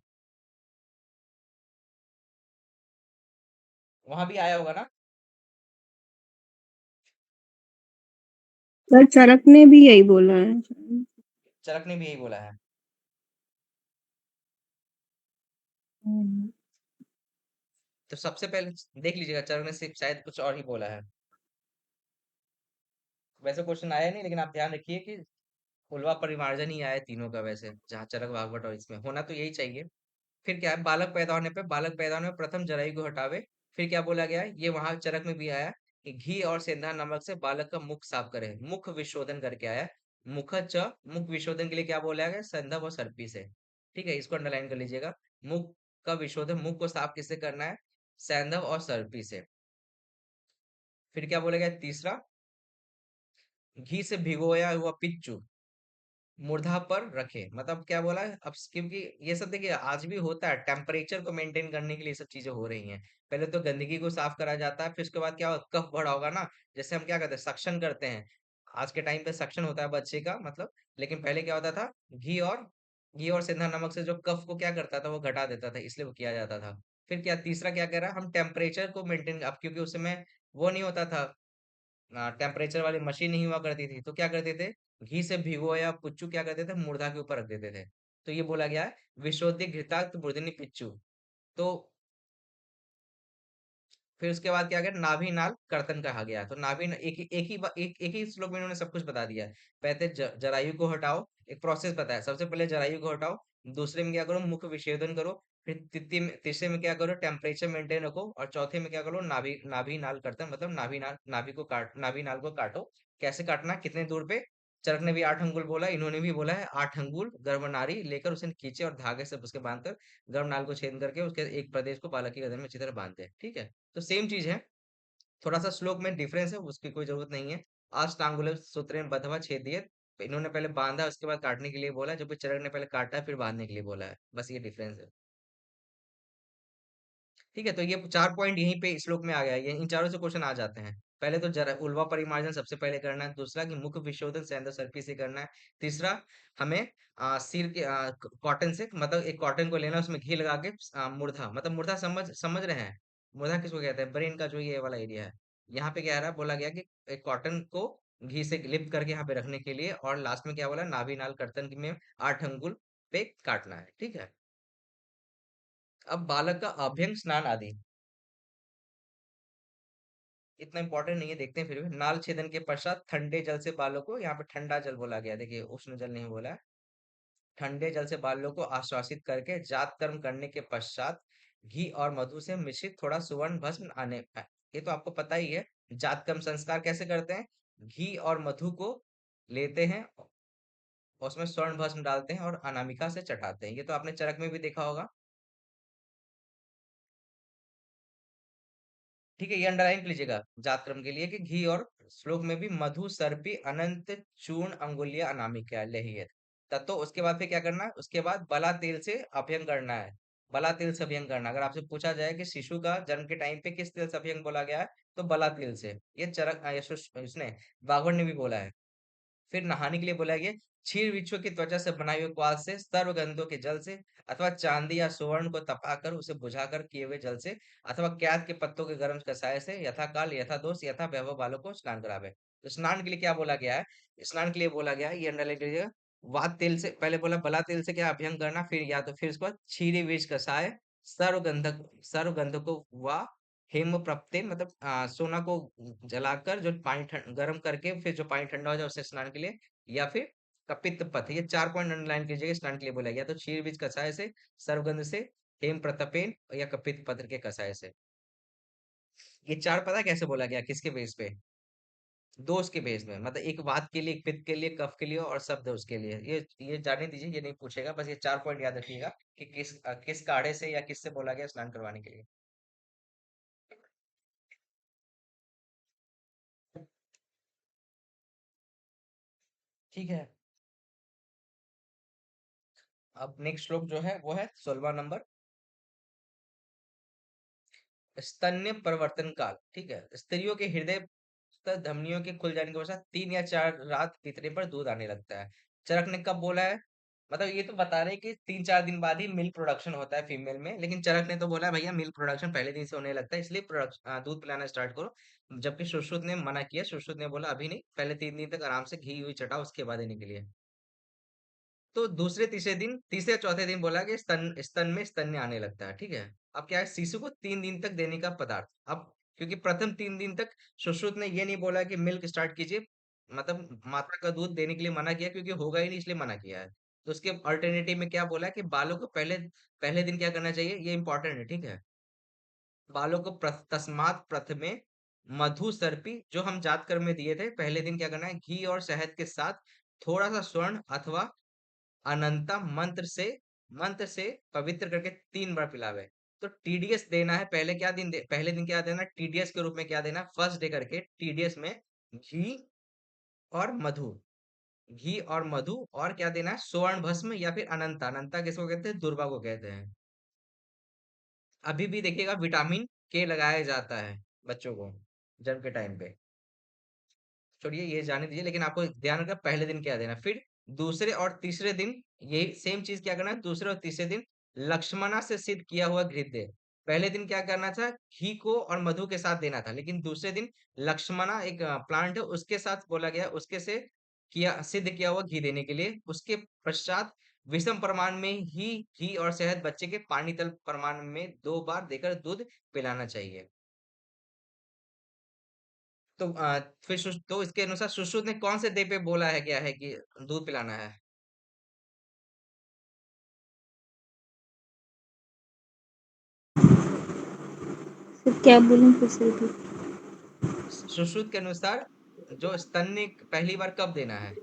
वहां भी आया होगा ना। सर चरक ने भी यही बोला है। चरक ने भी यही बोला है। हम्म। तो सबसे पहले देख लीजिएगा, चरक ने सिर्फ शायद कुछ और ही बोला है, वैसे क्वेश्चन आया नहीं, लेकिन आप ध्यान रखिए कि उल्वा परिमार्जन ही आया तीनों का, वैसे जहाँ चरक भागवत और इसमें होना तो यही चाहिए। फिर क्या है, बालक पैदा होने पे, बालक पैदा होने में प्रथम जरायु को हटावे। फिर क्या बोला गया है, ये वहां चरक में भी आया कि घी और सेंधा नमक से बालक का मुख साफ करे, मुख विशोधन करके आया है। मुख विशोधन के लिए क्या बोला गया, संदव और सर्पी से। ठीक है, इसको अंडरलाइन कर लीजिएगा। मुख का विशोधन, मुख को साफ किससे करना है, सैंधव और सर्पी से। फिर क्या बोला गया तीसरा, घी से भिगोया हुआ पिच्चू मूर्धा पर रखे, मतलब क्या बोला है अब, क्योंकि ये सब देखिए आज भी होता है, टेम्परेचर को मेंटेन करने के लिए ये सब चीजें हो रही हैं। पहले तो गंदगी को साफ करा जाता है, फिर उसके बाद क्या होगा, कफ बढ़ा होगा ना, जैसे हम क्या करते हैं, सक्शन करते हैं। आज के टाइम पे सक्शन होता है बच्चे का मतलब, लेकिन पहले क्या होता था, घी और सेंधा नमक से जो कफ को क्या करता था, वो घटा देता था, इसलिए वो किया जाता था। फिर क्या तीसरा क्या कह रहा है, हम टेम्परेचर को मेंटेन, अब क्योंकि उस समय वो नहीं होता था, टेम्परेचर वाली मशीन नहीं हुआ करती थी, तो क्या करते थे, घी से भिगोया पुच्चू क्या करते थे, मुर्दा के ऊपर रख देते थे। तो ये बोला गया है विशोध्य घृताक्त मूर्धनि पिच्चू। तो फिर उसके बाद क्या गया, नाभि नाल कर्तन कहा गया। तो एक ही श्लोक में इन्होंने सब कुछ बता दिया है। पहले जरायु को हटाओ, एक प्रोसेस बताया, सबसे पहले जरायु को हटाओ, दूसरे में क्या करो, मुख विच्छेदन करो, फिर तीसरे में क्या करो, टेम्परेचर मेंटेन रखो, और चौथे में क्या करो, नाभि नाभि नाल कर्तन, मतलब नाभि नाल को काटो। कैसे काटना, कितने दूर पे, चरक ने भी 8 अंगुल बोला, इन्होंने भी बोला है 8 अंगुल गर्भनारी लेकर उसे खींचे और धागे से उसके बांधकर गर्भनाल को छेद करके उसके एक प्रदेश को बालक की गर्दन में अच्छी तरह बांधते हैं, ठीक है। तो सेम चीज है, थोड़ा सा श्लोक में डिफरेंस है, उसकी कोई जरूरत नहीं है। अष्टांगुल सूत्रेण बद्धवा छेदयेत, इन्होंने पहले बांधा उसके बाद काटने के लिए बोला है, जबकि चरक ने पहले काटा फिर बांधने के लिए बोला है, बस ये डिफरेंस है। ठीक है, तो ये 4 पॉइंट यहीं पे श्लोक में आ गया है, ये इन चारों से क्वेश्चन आ जाते हैं। पहले तो जरा उल्वा परिमार्जन सबसे पहले करना है, दूसरा कि मुख विशोधन सैंधव सर्पी से करना है, तीसरा हमें सिर के कॉटन से, मतलब एक कॉटन को लेना, उसमें घी लगा के मूर्धा, मतलब मूर्धा समझ समझ रहे हैं, मूर्धा किसको कहते हैं, ब्रेन का जो ये वाला एरिया है। यहाँ पे क्या रहा है, बोला गया कि एक कॉटन को घी से लिप्त करके यहाँ पे रखने के लिए, और लास्ट में क्या बोला, नाभि नाल कर्तन में 8 अंगुल पे काटना है, ठीक है। अब बालक का अभ्यंग स्नान आदि इतना इंपॉर्टेंट नहीं है, देखते हैं फिर भी। नाल छेदन के पश्चात ठंडे जल से बालों को, यहाँ पे ठंडा जल बोला गया, देखिए उष्ण जल नहीं बोला है, ठंडे जल से बालों को आश्वासित करके जात कर्म करने के पश्चात घी और मधु से मिश्रित थोड़ा सुवर्ण भस्म आने, ये तो आपको पता ही है। जात कर्म संस्कार कैसे करते हैं, घी और मधु को लेते हैं, उसमें स्वर्ण भस्म डालते हैं और अनामिका से चटाते हैं, ये तो आपने चरक में भी देखा होगा। ठीक है, ये अंडरलाइन कर लीजिएगा जातक्रम के लिए कि घी और श्लोक में भी मधु सर्पी अनंत चूर्ण अंगुलिया अनामिका लेहियत तत्तो। उसके बाद फिर क्या करना है, उसके बाद बला तेल से अभ्यंग करना है। बला तेल से अभ्यंग करना, अगर आपसे पूछा जाए कि शिशु का जन्म के टाइम पे किस तेल से अभ्यंग बोला गया है, तो बला तेल से। ये चरक इसने बागवट ने भी बोला है। फिर नहाने के लिए बोला गया क्षीर वृक्षों की त्वचा से बनाए हुए क्वाथ से, सर्वगंधों के जल से, अथवा चांदी या सुवर्ण को तपाकर उसे बुझाकर किए हुए जल से, अथवा क्यात के पत्तों के गर्म कसाय से, यथा काल यथा दोष यथा वैभव बालों को स्नान करावे। तो स्नान के लिए क्या बोला गया है, स्नान के लिए बोला गया है, ये अंडरलाइन कीजिएगा। वात तेल से पहले बोला, बला तेल से क्या अभ्यंग करना, फिर या तो फिर उसके बाद क्षीरी विष कसाय, सर्वगंधक को वा हेम प्रपतेन, मतलब सोना को जलाकर जो पानी गर्म करके फिर जो पानी ठंडा हो जाए उससे स्नान के लिए, या फिर कपित्त पथ। ये 4 पॉइंट अंडरलाइन कीजिएगा स्नान के लिए बोला गया। तो क्षीर बीज कषाय से, सर्वगंध से, हेम प्रतपेन या कपित्त पत्र के कषाय से। ये 4 पता है कैसे बोला गया, किसके बेस पे, दोष के बेस में, मतलब एक वात के लिए, एक पित्त के लिए, कफ के लिए और सब दोष के लिए। ये जाने दीजिए, ये नहीं पूछेगा, बस ये 4 पॉइंट याद रखिएगा कि किस काढ़े से या किससे बोला गया स्नान करवाने के लिए। ठीक है, अब नेक्स्ट श्लोक जो है वो है 16वां नंबर, स्तन्य परिवर्तन काल। ठीक है, स्त्रियों के हृदय तक धमनियों के खुल जाने के पश्चात 3 या 4 रात बीतने पर दूध आने लगता है। चरक ने कब बोला है, मतलब ये तो बता रहे हैं कि 3-4 दिन बाद ही मिल्क प्रोडक्शन होता है फीमेल में, लेकिन चरक ने तो बोला है भैया मिल्क प्रोडक्शन पहले दिन से होने लगता है, इसलिए दूध पिलाना स्टार्ट करो। जबकि सुश्रुत ने मना किया, सुश्रुत ने बोला अभी नहीं, पहले 3 दिन तक आराम से घी हुई चटाओ, उसके बाद देने के लिए। तो दूसरे तीसरे दिन, तीसरे चौथे दिन बोला कि स्तन स्तन में स्तन्य आने लगता है। ठीक है, अब क्या है, शिशु को 3 दिन तक देने का पदार्थ। अब क्योंकि प्रथम 3 दिन तक सुश्रुत ने ये नहीं बोला कि मिल्क स्टार्ट कीजिए, मतलब माता का दूध देने के लिए मना किया, क्योंकि होगा ही नहीं इसलिए मना किया है। तो उसके अल्टरनेटिव में क्या बोला है कि बालों को पहले पहले दिन क्या करना चाहिए, ये इंपॉर्टेंट है। ठीक है, बालों को तस्मात प्रथमे मधु सर्पी, जो हम जात कर्म में दिए थे, पहले दिन क्या करना है, घी और शहद के साथ थोड़ा सा स्वर्ण अथवा अनंता मंत्र से पवित्र करके 3 बार पिलावे। तो टीडीएस देना है, पहले क्या दिन पहले दिन क्या देना, टीडीएस के रूप में क्या देना, फर्स्ट डे करके टीडीएस में घी और मधु, घी और मधु, और क्या देना है, स्वर्ण भस्म या फिर अनंता। अनंता किसको कहते हैं, दुर्वा को कहते हैं। अभी भी देखिएगा विटामिन के लगाया जाता है बच्चों को जन्म के टाइम पे। छोड़िए ये जाने दीजिए, लेकिन आपको ध्यान रखना पहले दिन क्या देना। फिर दूसरे और तीसरे दिन यही सेम चीज क्या करना है, दूसरे और तीसरे दिन लक्ष्मणा से सिद्ध किया हुआ घृत दे। पहले दिन क्या करना था, घी को और मधु के साथ देना था, लेकिन दूसरे दिन लक्ष्मणा एक प्लांट है उसके साथ बोला गया, उसके से किया सिद्ध किया हुआ घी देने के लिए। उसके पश्चात विषम प्रमाण में ही घी और शहद बच्चे के पानी तल प्रमाण में 2 बार देकर दूध पिलाना चाहिए। तो फिर तो इसके अनुसार सुश्रुत ने कौन से डे पे बोला है क्या है कि दूध पिलाना है, फिर क्या बोलूं, फिर से repeat। सुश्रुत के अनुसार जो स्तन्य पहली बार कब देना है,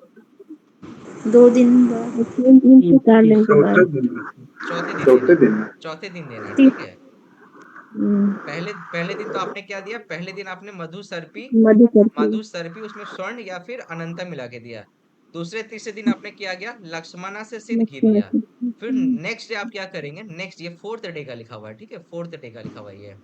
2 दिन बाद, 3 दिन से 4 दिन के चौथे बाद। दिन में, चौथे दिन देना चौथे है, दिन में। चौथे दिन देना है। ती- ठीक है, हम्म, पहले पहले दिन तो आपने क्या दिया, पहले दिन आपने मधु करके। मधु सर्पी उसमें स्वर्ण या फिर अनंता मिला के दिया। दूसरे तीसरे दिन आपने क्या किया, लक्ष्मणा से सिद्ध घी नेक्स्ट दिया। फिर में नेक्स्ट डे आप क्या करेंगे, नेक्स्ट ये फोर्थ डे का लिखा हुआ है। ठीक है, फोर्थ डे का लिखा हुआ है ये।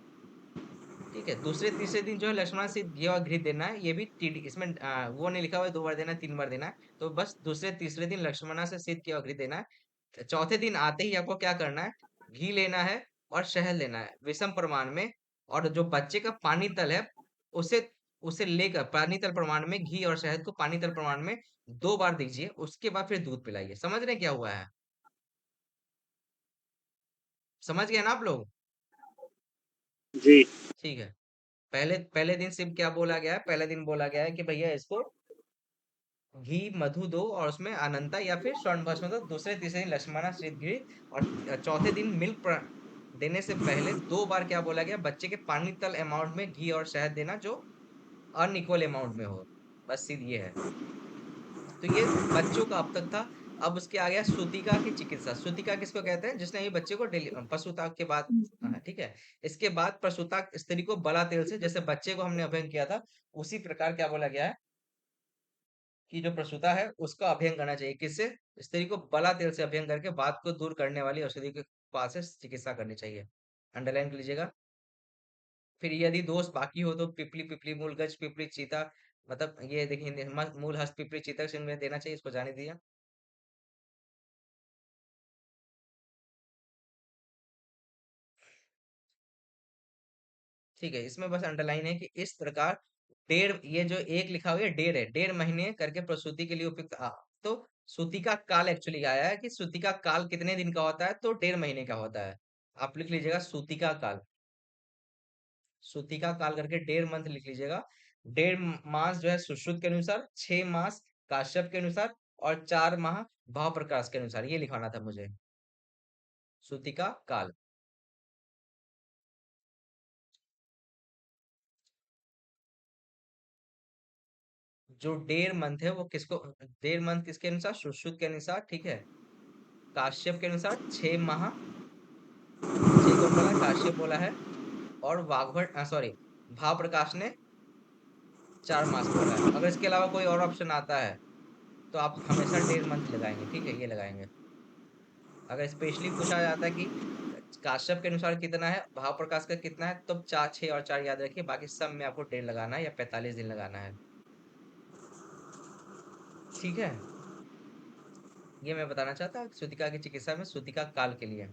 ठीक है, दूसरे तीसरे दिन जो है लक्ष्मण से घी और घृत देना है, ये भी टीडी इसमें वो नहीं लिखा हुआ है 2 बार देना है, 3 बार देना है। तो बस दूसरे तीसरे दिन लक्ष्मणा से सिद्ध घी और घृत देना है। चौथे दिन आते ही आपको क्या करना है, घी लेना है और शहद लेना है विषम प्रमाण में, और जो बच्चे का पानी तल है उसे उसे लेकर पानी तल प्रमाण में घी और शहद को पानी तल प्रमाण में 2 बार दीजिए, उसके बाद फिर दूध पिलाइए। समझ रहे हैं क्या हुआ है, समझ गए ना आप लोग। जी। ठीक है, पहले पहले दिन सिर्फ क्या बोला गया है, पहले दिन बोला गया है कि भैया इसको घी मधु दो और उसमें अनंता या फिर स्वर्ण भस्म दो। दूसरे तीसरे दिन लक्ष्मणा श्रीत घी, और चौथे दिन देने से पहले 2 बार क्या बोला गया, बच्चे के पानी तल अमाउंट में घी और शहद देना जो अनइक्वल अमाउंट में हो। बस सीध ये है। तो ये बच्चों का अब तक था अब उसके आ गया सूतिका की चिकित्सा। सूतिका किसको कहते हैं? जिसने ये बच्चे को प्रसूता के बाद, ठीक है। इसके बाद प्रसूता स्त्री को बला तेल से, जैसे बच्चे को हमने अभ्यंग किया था, उसी प्रकार क्या बोला गया है कि जो प्रसूता है उसका अभ्यंग करना चाहिए। किससे? स्त्री को बला तेल से अभ्यंग करके बात को दूर करने वाली औषधि के पास से चिकित्सा करनी चाहिए। अंडरलाइन कर लीजिएगा। फिर यदि दोष बाकी हो तो पिपली पिपली मूल गज पिपली चीता, मतलब ये देखिए मूल हस्त पिपली चीता से में देना चाहिए, इसको जाने दिया। ठीक है, इसमें बस अंडरलाइन है कि इस प्रकार डेढ़, ये जो एक लिखा हुआ है डेढ़ है, 1.5 महीने करके प्रसूति के लिए उपयुक्त तो सूती का काल एक्चुअली आया है कि सूती का काल कितने दिन का होता है, तो 1.5 महीने का होता है। आप लिख लीजिएगा सूती का काल, सूती का काल करके 1.5 मंथ लिख लीजिएगा। 1.5 मास जो है सुश्रुत के अनुसार, 6 मास काश्यप के अनुसार, और 4 माह भाव प्रकाश के अनुसार, ये लिखवाना था मुझे। सूती का काल जो 1.5 मंथ है वो किसको, 1.5 मंथ किसके अनुसार? सुश्रुत के अनुसार, ठीक है। काश्यप के अनुसार 6 माह, 6 कौन बोला है? काश्यप बोला है। और वाग्भट सॉरी, भाव प्रकाश ने 4 मास बोला है। अगर इसके अलावा कोई और ऑप्शन आता है तो आप हमेशा 1.5 मंथ लगाएंगे, ठीक है, ये लगाएंगे। अगर स्पेशली पूछा जाता है कि काश्यप के अनुसार कितना है, भाव प्रकाश का कितना है, तो 4, 6 और 4 याद रखिए, बाकी सब में आपको 1.5 लगाना है या 45 दिन लगाना है, ठीक है। ये मैं बताना चाहता हूँ सूतिका की चिकित्सा में सूतिका काल के लिए।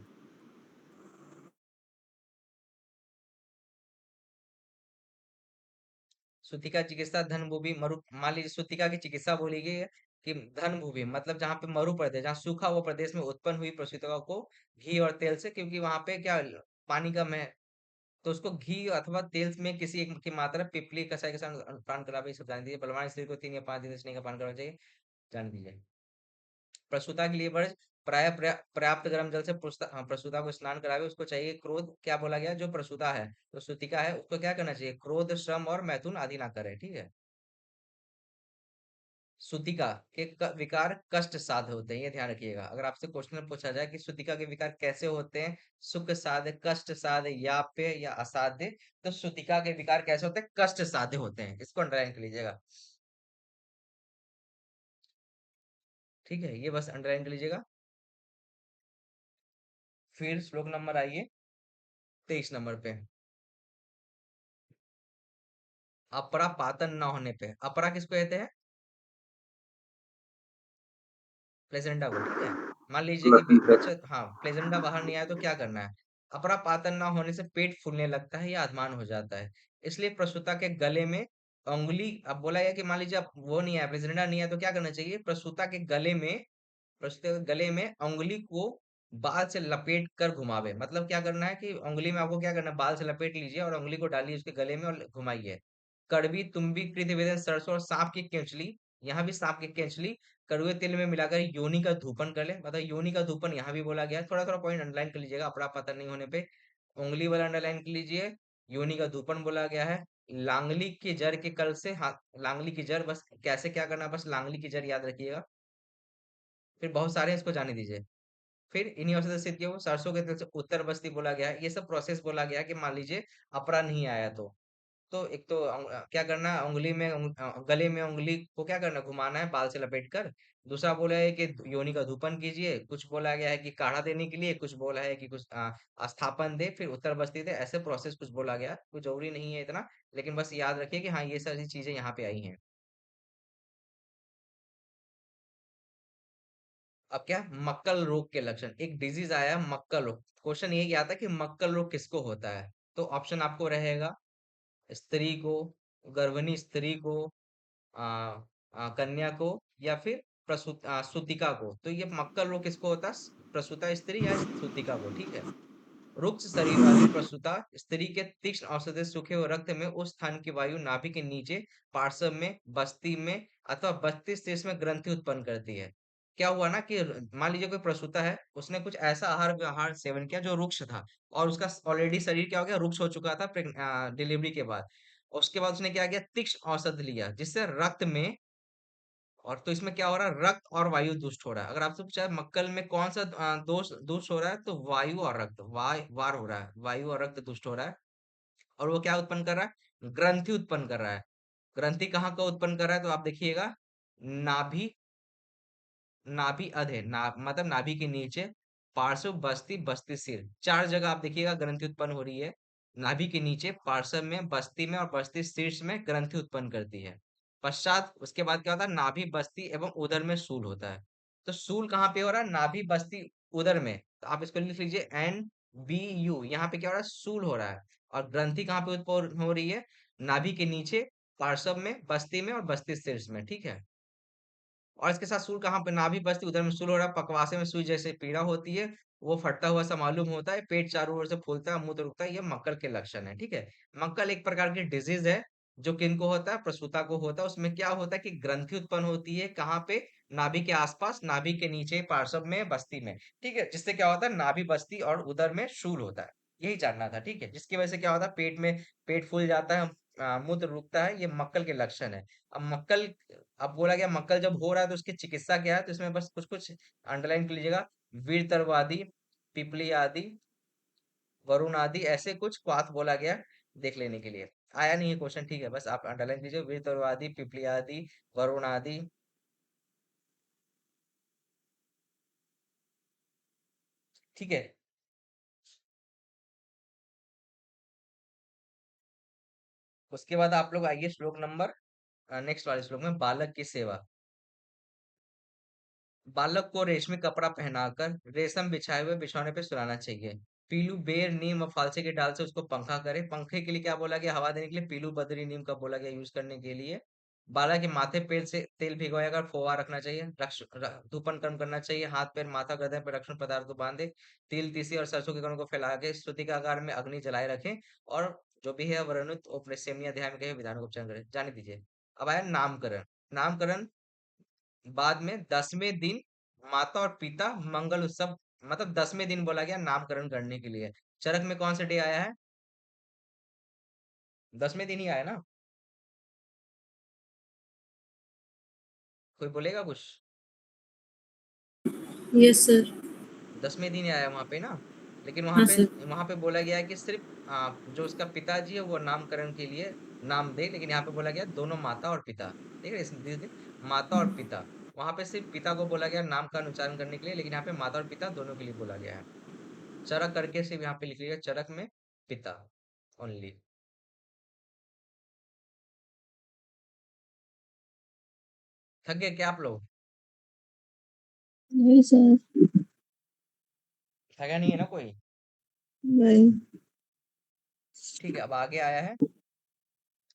सूतिका चिकित्सा धन भूमि मरु, मान लीजिए सूतिका की चिकित्सा बोली गई है कि धन भूमि मतलब जहाँ पे मरु प्रदेश, जहाँ सूखा हुआ प्रदेश में उत्पन्न हुई प्रसूतिका को घी और तेल से, क्योंकि वहां पे क्या पानी कम है, तो उसको घी अथवा तेल में किसी एक की मात्रा पिपली कसाई के साथ पान करावे, सब जान दीजिए। बलवान स्त्री को 3 या 5 दिन स्नेह का पान करना चाहिए, जान दीजिए। प्रसूता के लिए वर्ष प्राय पर्याप्त गर्म जल से प्रसूता को स्नान करावे। उसको चाहिए क्रोध, क्या बोला गया, जो प्रसूता है तो सूतिका है उसको क्या करना चाहिए, क्रोध श्रम और मैथुन आदि ना करे, ठीक है। सूतिका के विकार कष्ट साध्य होते हैं, ये ध्यान रखिएगा। अगर आपसे क्वेश्चन पूछा जाए कि सूतिका के विकार कैसे होते हैं, सुख साध्य, कष्ट साध्य, याप्य या असाध्य, तो सूतिका के विकार कैसे होते हैं, कष्ट साध्य होते हैं, इसको अंडरलाइन कर लीजिएगा, ठीक है। ये बस अंडरलाइन कर लीजिएगा। फिर श्लोक नंबर आइए 23 नंबर पे। अपरा पातन न होने पे, अपरा किसको कहते हैं? प्लेजेंडा को, ठीक है। मान लीजिए कि प्लेसेंटा। बच्चा, हाँ, प्लेजेंडा बाहर नहीं आया तो क्या करना है? अपरा पातन ना होने से पेट फूलने लगता है या अधमान हो जाता है, इसलिए प्रसूता के गले में उंगली, अब बोला गया कि मान लीजिए अब वो नहीं है, प्लेजेंडा नहीं है, तो क्या करना चाहिए? प्रसूता के गले में, प्रसूता के गले में उंगली को बाल से लपेट कर घुमावे। मतलब क्या करना है कि उंगली में आपको क्या करना है, बाल से लपेट लीजिए और उंगली को डालिए उसके गले में और घुमाइए। कड़वी तुम्बी कृतवेदन सरसों और सांप की केंचली, यहाँ भी सांप की केंचली कड़वे तेल में मिलाकर योनि का धूपन कर ले, मतलब योनि का धूपन यहाँ भी बोला गया है। थोड़ा थोड़ा पॉइंट अंडरलाइन कर लीजिएगा, अपना पता नहीं होने पे उंगली वाला अंडरलाइन कर लीजिए। योनि का धूपन बोला गया है। लांगली की जड़ के कल से, हाँ, लांगली की जड़, बस कैसे क्या करना है, बस लांगली की जड़ याद रखिएगा। फिर बहुत सारे हैं, इसको जाने दीजिए। फिर इन्हीं औषधि सिद्ध किया वो सरसों के तेल से उत्तर बस्ती बोला गया है। ये सब प्रोसेस बोला गया है कि मान लीजिए अपरा नहीं आया तो एक तो क्या करना है, उंगली में गले में उंगली को क्या करना है, घुमाना है बाल से लपेट कर। दूसरा बोला है कि योनि का धूपन कीजिए, कुछ बोला गया है कि काढ़ा देने के लिए, कुछ बोला है कि कुछ स्थापन दे, फिर उत्तर बस्ती दे, ऐसे प्रोसेस कुछ बोला गया है। कुछ जरूरी नहीं है इतना, लेकिन बस याद रखिए कि हाँ ये सारी चीजें यहाँ पे आई हैं। अब क्या, मक्कल रोग के लक्षण, एक डिजीज आया है मक्कल रोग। क्वेश्चन ये आता है कि मक्कल रोग किसको होता है, तो ऑप्शन आपको रहेगा स्त्री को, गर्भिणी स्त्री को, आ, कन्या को, या फिर सूतिका को। तो ये मक्कल रोग किसको होता है, प्रसूता स्त्री या सूतिका को, ठीक है। रुक्ष शरीर वाली प्रसूता स्त्री के तीक्ष्ण औषधि सूखे हुए रक्त में उस स्थान की वायु नाभि के नीचे पार्श्व में, बस्ती में अथवा 32 में ग्रंथि उत्पन्न करती है। क्या हुआ ना कि मान लीजिए कोई प्रसूता है, उसने कुछ ऐसा आहार व्यवहार सेवन किया जो रुक्ष था, और उसका ऑलरेडी शरीर क्या हो गया, रुक्ष हो चुका था डिलीवरी के बाद। उसके बाद उसने क्या किया, तीक्ष्ण औषध लिया जिससे रक्त में और तो इसमें क्या हो रहा है, रक्त और वायु दुष्ट हो रहा है। अगर आपसे पूछा है मक्कल में कौन सा दोष दुष्ट हो रहा है, तो वायु और रक्त वार हो रहा है, वायु और रक्त दुष्ट हो रहा है। और वो क्या उत्पन्न कर रहा है, ग्रंथि उत्पन्न कर रहा है। ग्रंथि कहाँ का उत्पन्न कर रहा है, तो आप देखिएगा नाभि, नाभि अधे मतलब नाभि के नीचे, पार्श्व, बस्ती, बस्ती सिर, चार जगह आप देखिएगा ग्रंथि उत्पन्न हो रही है। नाभि के नीचे, पार्श्व में, बस्ती में और बस्ती शीर्ष में ग्रंथि उत्पन्न करती है। पश्चात उसके बाद क्या होता है, नाभि, बस्ती एवं उदर में शूल होता है। तो शूल कहाँ पे हो रहा है, नाभि, बस्ती, उदर में। तो आप इसको लिख लीजिए NBU, यहाँ पे क्या हो रहा है, शूल हो रहा है। और ग्रंथि कहाँ पे उत्पन्न हो रही है, नाभि के नीचे, पार्श्व में, बस्ती में और बस्ती शीर्ष में, ठीक है। और इसके साथ सूल कहाँ पे, नाभि, बस्ती, उदर में शूल हो रहा है। पकवासे में सुई जैसे पीड़ा होती है, वो फटता हुआ सा मालूम होता है, पेट चारों ओर से फूलता है, मूत्र रुकता है, ये मक्कल के लक्षण है, ठीक है। मक्कल एक प्रकार की डिजीज है, जो किनको होता है, प्रसूता को होता है। उसमें क्या होता है कि ग्रंथि उत्पन्न होती है, कहाँ पे, नाभि के आसपास, नाभि के नीचे, पार्श्व में, बस्ती में, ठीक है। जिससे क्या होता है, नाभि, बस्ती और उदर में शूल होता है। यही जानना था, ठीक है। जिसकी वजह से क्या होता है, पेट में, पेट फूल जाता है, मूत्र रुकता है, ये मक्कल के लक्षण है। अब मक्कल, अब बोला गया मक्कल जब हो रहा है तो उसकी चिकित्सा क्या है, तो इसमें बस कुछ कुछ अंडरलाइन कर लीजिएगा। वीरतरवादी, पिपली आदि, वरुण आदि, ऐसे कुछ क्वाथ बोला गया है, देख लेने के लिए। आया नहीं है क्वेश्चन, ठीक है, बस आप अंडरलाइन कीजिए, वीरतरवादी, पिपली आदि, वरुण आदि, ठीक है। उसके बाद आप लोग आइए श्लोक नंबर, नेक्स्ट वाले श्लोक में, बालक की सेवा। बालक को रेशमी कपड़ा पहनाकर रेशम बिछाए हुए बिछौने पे सुलाना चाहिए। पीलू, बेर, नीम और फालसे के डाल से उसको पंखा करे। पंखे के लिए क्या बोला गया, हवा देने के लिए पीलू, बदरी, नीम का बोला गया यूज करने के लिए। बालक के माथे पेड़ से तेल भिगोया कर फोवा रखना चाहिए। धूपन कर्म करना चाहिए। हाथ पैर, माथा, गर्दन पर रक्षण पदार्थ को बांधे। तिल, तीसी और सरसों के कणों को फैला के स्तुति का आकार में अग्नि जलाए रखें। और जो भी है वर्णित उपनिषद अध्याय में कहे विधानों को उच्चारण करें, जाने दीजिए। अब आया नामकरण। नामकरण बाद में 10वें दिन माता और पिता मंगल उत्सव, मतलब 10वें दिन बोला गया नामकरण करने के लिए। चरक में कौन सा डे आया है, 10वें दिन ही आया ना, कोई बोलेगा कुछ। Yes sir. 10वें दिन ही आया वहां पे ना। लेकिन हाँ सर। वहां पे बोला गया है कि सिर्फ जो उसका पिताजी है वो नामकरण के लिए नाम दे, लेकिन यहाँ पे बोला गया दोनों माता और पिता, ठीक है। माता और पिता, वहां पे सिर्फ पिता को बोला गया नाम का उच्चारण करने के लिए, लेकिन यहाँ पे माता और पिता दोनों के लिए बोला गया है। चरक करके सिर्फ यहाँ पे लिख लीजिए, चरक में पिता ओनली। थक गए क्या आप लोग, नहीं सर। थका नहीं है ना कोई, नहीं। ठीक है। अब आगे आया है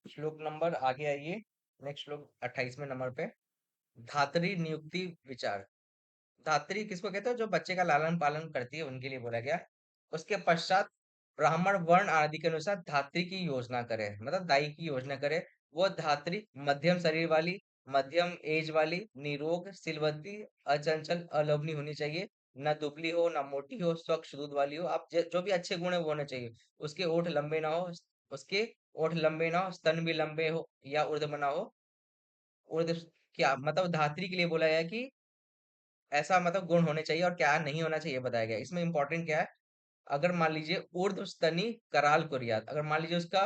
श्लोक नंबर, आगे आइए, नेक्स्ट श्लोक 28वें नंबर पे, धात्री नियुक्ति विचार। धात्री किसको कहते हैं, जो बच्चे का लालन पालन करती है, उनके लिए बोला गया है। उसके पश्चात ब्राह्मण वर्ण आदि के अनुसार धात्री की योजना करे, मतलब दाई की योजना करे। वो धात्री मध्यम शरीर वाली, मध्यम एज वाली, निरोग, सिलवती, अचंचल, अलोभनी होनी चाहिए। न दुबली हो, न मोटी हो, स्वच्छ दूध वाली हो। आप जो भी अच्छे गुण है वो होने चाहिए। उसके ओठ लंबे ना हो, उसके ओठ लंबे ना हो, स्तन भी लंबे हो या ऊर्ध्व ना हो। ऊर्ध्व क्या मतलब, धात्री के लिए बोला गया है कि ऐसा मतलब गुण होने चाहिए, और क्या नहीं होना चाहिए बताया गया। इसमें इंपॉर्टेंट क्या है, अगर मान लीजिए ऊर्ध्व स्तनी कराल कुरियात, अगर मान लीजिए उसका,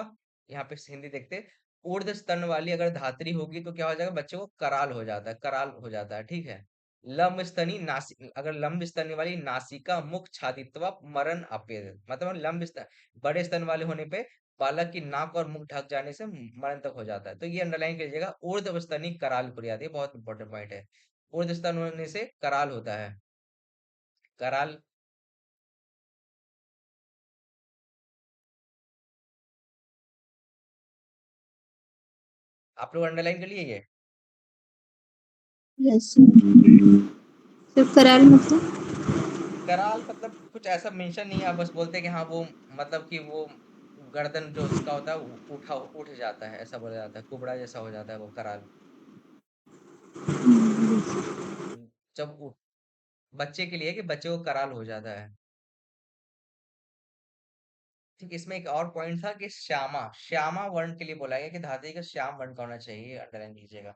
यहाँ पे हिंदी देखते, ऊर्ध्व स्तन वाली अगर धात्री होगी तो क्या हो जाएगा, बच्चे को कराल हो जाता है, कराल हो जाता है, ठीक है। लंब स्तनी नासी, अगर लंब स्तनी वाली, नासिका, मुख, छातित्व, मरण अपेद, मतलब लंब स्तन, बड़े स्तन वाले होने पे बालक की नाक और मुख ढक जाने से मरण तक हो जाता है। तो ये अंडरलाइन कीजिएगा, ऊर्ध्व स्तनी कराल कुरियात, ये बहुत इंपॉर्टेंट पॉइंट है। ऊर्ध्व स्तन होने से कराल होता है, कराल। आप लोग अंडरलाइन कर लिए ये। Yes sir. सिर्फ कराल मतलब। कराल मतलब कुछ ऐसा मेंशन नहीं है, आप बस बोलते हैं कि हाँ वो, मतलब कि वो गर्दन जो उसका होता है उठ जाता है, ऐसा बोला जाता है, कुबड़ा जैसा हो जाता है वो कराल। जब बच्चे के लिए कि बच्चे को कराल हो जाता है। ठीक, इसमें एक और पॉइंट था कि श्यामा, श्यामा वर्ण के लिए बोला गया कि धात्री का श्याम वर्ण का होना चाहिए, अंडरलाइन कीजिएगा।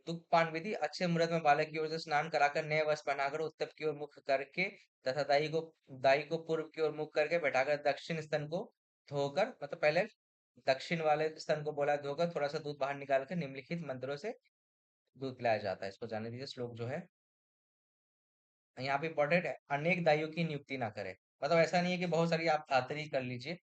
दुग्धपान विधि अच्छे मुहूर्त में बालक की ओर से स्नान कराकर नए वस्त्र पहनाकर उत्तम की ओर मुख करके तथा दाई को पूर्व की ओर मुख करके बैठाकर दक्षिण स्तन को धोकर, मतलब पहले दक्षिण वाले स्तन को बोला धोकर थोड़ा सा दूध बाहर निकाल कर निम्नलिखित मंत्रों से दूध पिलाया जाता है। इसको जाने दीजिए। श्लोक जो है यहाँ पे इंपॉर्टेंट है, अनेक दाइयों की नियुक्ति ना करे। मतलब ऐसा नहीं है कि बहुत सारी आप धातरी कर लीजिए,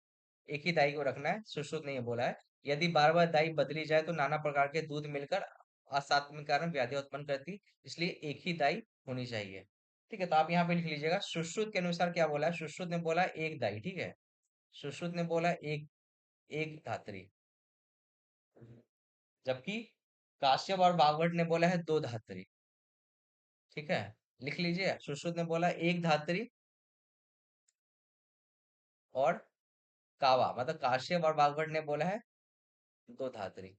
एक ही दाई को रखना है। सुश्रुत ने ये बोला है, यदि बार बार दाई बदली जाए तो नाना प्रकार के दूध मिलकर असात्म के कारण व्याधि उत्पन्न करती, इसलिए एक ही दाई होनी चाहिए। ठीक है, तो आप यहाँ पे लिख लीजिएगा सुश्रुत के अनुसार क्या बोला है। सुश्रुत ने बोला एक दाई, ठीक है। सुश्रुत ने बोला एक एक धात्री, जबकि काश्यप और बागवट ने बोला है दो धात्री। ठीक है, लिख लीजिए। सुश्रुत ने बोला एक धात्री और कावा, मतलब काश्यप और बागवट ने बोला है दो धात्री।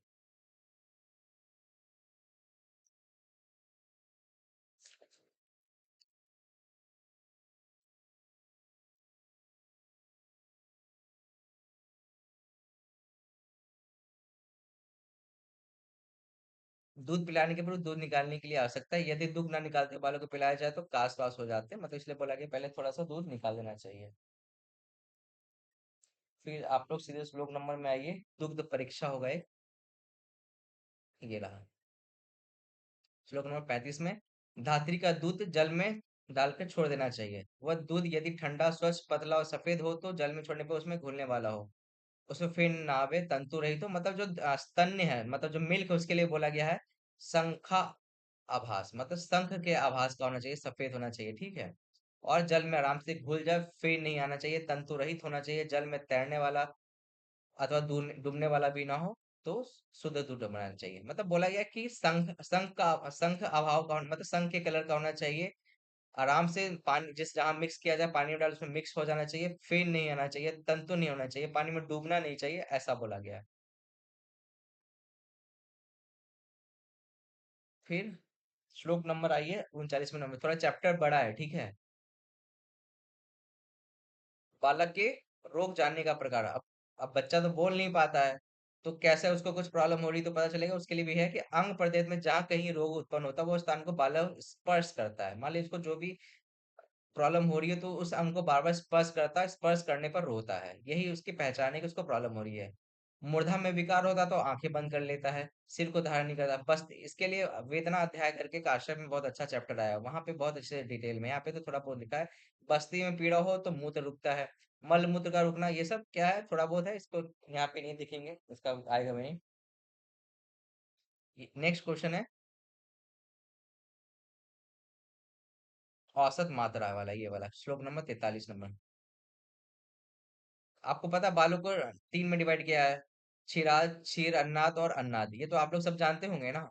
दूध पिलाने के बाद दूध निकालने के लिए आवश्यकता है, यदि दूध ना निकालते बालों को पिलाया जाए तो कास वास हो जाते हैं, मतलब इसलिए बोला कि पहले थोड़ा सा दूध निकाल देना चाहिए। फिर आप लोग सीधे श्लोक नंबर में आइए। दुग्ध परीक्षा हो गए, ये रहा श्लोक नंबर 35 में। धात्री का दूध जल में डालकर छोड़ देना चाहिए। वह दूध यदि ठंडा स्वच्छ पतला और सफेद हो तो जल में छोड़ने पर उसमें घुलने वाला हो, उसमें फिर ना आवे, तंतु रहित हो, मतलब जो स्तन्य है, मतलब जो मिल्क है, उसके लिए बोला गया है शंखा आभास, मतलब शंख के आभास का होना चाहिए, सफेद होना चाहिए। ठीक है, और जल में आराम से घुल जाए, फिर नहीं आना चाहिए, तंतु रहित होना चाहिए, जल में तैरने वाला अथवा डूबने वाला भी ना हो, तो शुद्ध दूध बनाना चाहिए। मतलब बोला गया कि शंख अभाव का मतलब शंख के कलर का होना चाहिए, आराम से पानी जिस जहां मिक्स किया जाए पानी में डाल उसमें मिक्स हो जाना चाहिए, फेन नहीं आना चाहिए, तंतु नहीं होना चाहिए, पानी में डूबना नहीं चाहिए, ऐसा बोला गया है। फिर श्लोक नंबर आइए 39वें नंबर, थोड़ा चैप्टर बड़ा है, ठीक है। बालक के रोग जानने का प्रकार। अब बच्चा तो बोल नहीं पाता है, तो कैसे उसको कुछ प्रॉब्लम हो रही तो पता चलेगा, उसके लिए भी है कि अंग प्रत्येक में जहाँ कहीं रोग उत्पन्न होता है वो स्थान को बालक स्पर्श करता है। मान लीजिए उसको जो भी प्रॉब्लम हो रही है तो उस अंग को बार बार स्पर्श करता है, स्पर्श करने पर रोता है, यही उसकी पहचान है कि उसको प्रॉब्लम हो रही है। मूर्धा में विकार होता तो आंखें बंद कर लेता है, सिर को धारण नहीं करता। बस इसके लिए वेदना अध्याय करके काश्यप में बहुत अच्छा चैप्टर आया है, वहां पे बहुत अच्छे डिटेल में। यहाँ पे तो थोड़ा बहुत लिखा है, बस्ती में पीड़ा हो तो मूत्र रुकता है, मल मूत्र का रुकना, ये सब क्या है थोड़ा बहुत है, इसको यहाँ पे नहीं दिखेंगे, इसका आएगा भी नहीं। नेक्स्ट क्वेश्चन है औसत मात्रा वाला, ये वाला श्लोक नंबर 43 नंबर। आपको पता है बालों को तीन में डिवाइड किया है, क्षीराद, क्षीर अन्नाद और अन्नाद, ये तो आप लोग सब जानते होंगे ना।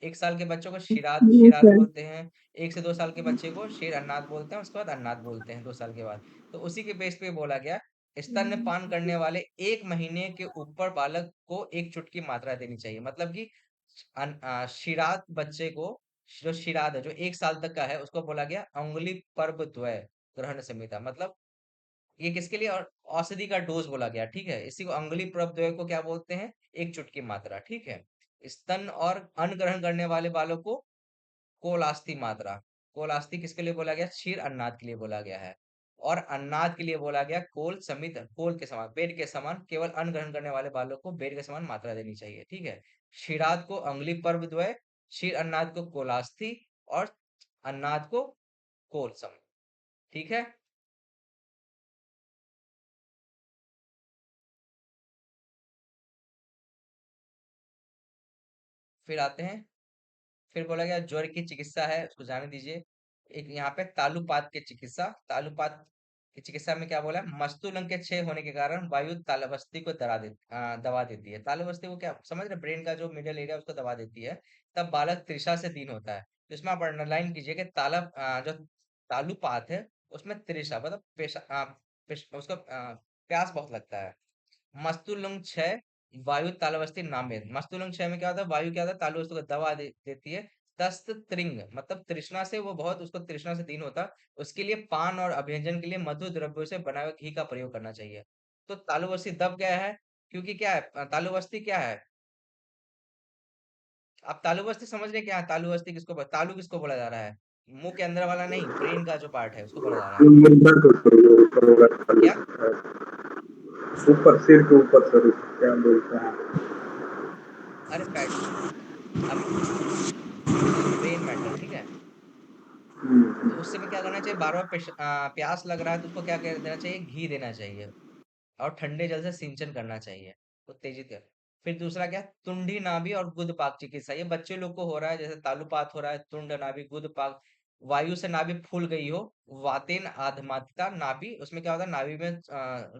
1 साल के बच्चों को क्षीराद जी क्षीराद सर। बोलते हैं, 1 से 2 साल के बच्चे को क्षीर अन्नाद बोलते हैं, उसके बाद अन्नाद बोलते हैं 2 साल के बाद। तो उसी के बेस पे बोला गया स्तन्यपान करने वाले 1 महीने के ऊपर बालक को 1 चुटकी मात्रा देनी चाहिए। मतलब कि क्षीराद बच्चे को, जो क्षीराद है जो 1 साल तक का है, उसको बोला गया अंगुली पर्व द्वय ग्रहण संहिता। मतलब ये किसके लिए, और औषधि का डोज बोला गया, ठीक है। इसी को अंगुली प्रपद्वय को क्या बोलते हैं, 1 चुटकी मात्रा, ठीक है। स्तन और अन्न ग्रहण करने वाले बालों को कोलास्ती मात्रा, कोलास्ती किसके लिए बोला गया, क्षीर अन्नाद के लिए बोला गया है। और अन्नाद के लिए बोला गया कोल समित, कोल के समान, बेड के समान, केवल अन्न ग्रहण करने वाले बालों को बेड के समान मात्रा देनी चाहिए, ठीक है। क्षीराद को अंगुली पर्व द्वय, क्षीर अन्नाद को कोलास्ती, और अन्नाद को कोल सम, ठीक है। फिर आते हैं, फिर बोला गया ज्वर की चिकित्सा है, उसको जाने दीजिए। एक यहाँ पे तालुपात की चिकित्सा, तालुपात की चिकित्सा में क्या बोला है, मस्तूलंग के क्षय होने के कारण वायु तालबस्ती को दबा देती है। तालबस्ती को क्या समझ रहे, ब्रेन का जो मिडल एरिया उसको दबा देती है, तब बालक तृषा से दीन होता है। तो इसमें आप अंडरलाइन कीजिए कि जो तालुपात है उसमें तृषा मतलब उसको प्यास बहुत लगता है। मस्तुलंग क्षय वायु तालवस्ती नामेद, मस्तुलंग क्षय में क्या होता है, वायु क्या होता है तालुवस्तु को दबा देती है। तस्त त्रिंग मतलब तृष्णा से, वो बहुत उसको तृष्णा से दीन होता, उसके लिए पान और अभ्यंजन के लिए मधु द्रव्यों से बनाए हुए घी का प्रयोग करना चाहिए। तो तालुवस्ती दब गया है, क्योंकि क्या है तालुवस्ती क्या है, आप तालु बस्ती समझ रहे क्या? तालु बस्ती तालु किसको बोला जा रहा है? मुंह के अंदर वाला नहीं, ब्रेन का जो पार्ट है उसको बोला जा रहा है। जो मुर्दा को छोड़ो, ऊपर वाला खाली क्या? होता है। ऊपर सिर के ऊपर सर, क्या बोलते हैं? अरे बैठ, अभी ब्रेन मैटर, ठीक है। तो उससे में क्या करना चाहिए, बार बार प्यास लग रहा है तो उसको क्या कर देना चाहिए, घी देना चाहिए और ठंडे जल से सिंचन करना चाहिए, उत्तेजित कर। फिर दूसरा क्या, तुंडी नाभि और गुदपाक चिकित्सा, ये बच्चे लोग को हो रहा है, जैसे तालुपात हो रहा है, तुंड नाभि गुदपाक, वायु से नाभि फूल गई हो, वातेन आधमातिता नाभि, उसमें क्या होता है, नाभि में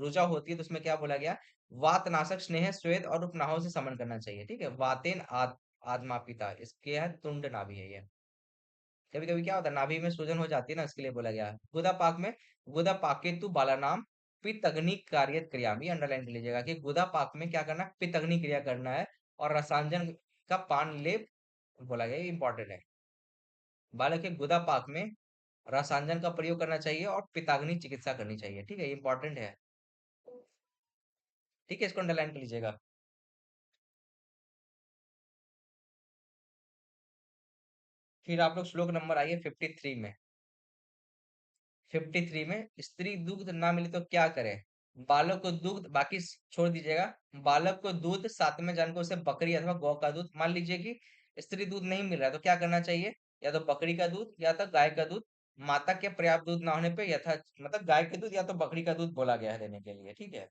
रुचा होती है, तो उसमें क्या बोला गया, वात नाशक स्नेह श्वेत और उपनाहों से समन करना चाहिए, ठीक है। वातेन आधमापिता, इसके है तुंड नाभि है ये। कभी कभी क्या होता है, नाभि में सूजन हो जाती है ना, इसके लिए बोला गया है। गुदा पाक में, गुदा पाकेतु बालानाम पित्त अग्नि कार्यत क्रिया, भी अंडरलाइन कर लीजिएगा कि गुदा पाक में क्या करना है, पित्त अग्नि क्रिया करना है, और रसांजन का पान लेप बोला गया, ये इंपॉर्टेंट है। बालक के गुदा पाक में रसांजन का प्रयोग करना चाहिए और पित्ताग्नि चिकित्सा करनी चाहिए, ठीक है, ये इंपॉर्टेंट है। ठीक है, इसको अंडरलाइन कर लीजिएगा। फिर आप लोग श्लोक नंबर आइए 53 में। 53 में, स्त्री दुग्ध ना मिले तो क्या करे, बालक को दूध, बाकी छोड़ दीजिएगा। बालक को दूध, सातवें जन को उसे बकरी अथवा गौ का दूध, मान लीजिए कि स्त्री दूध नहीं मिल रहा है तो क्या करना चाहिए, या तो बकरी का दूध या तो गाय का दूध। माता के पर्याप्त दूध ना होने पे यथा मतलब गाय के दूध या तो बकरी का दूध बोला गया है देने के लिए, ठीक है।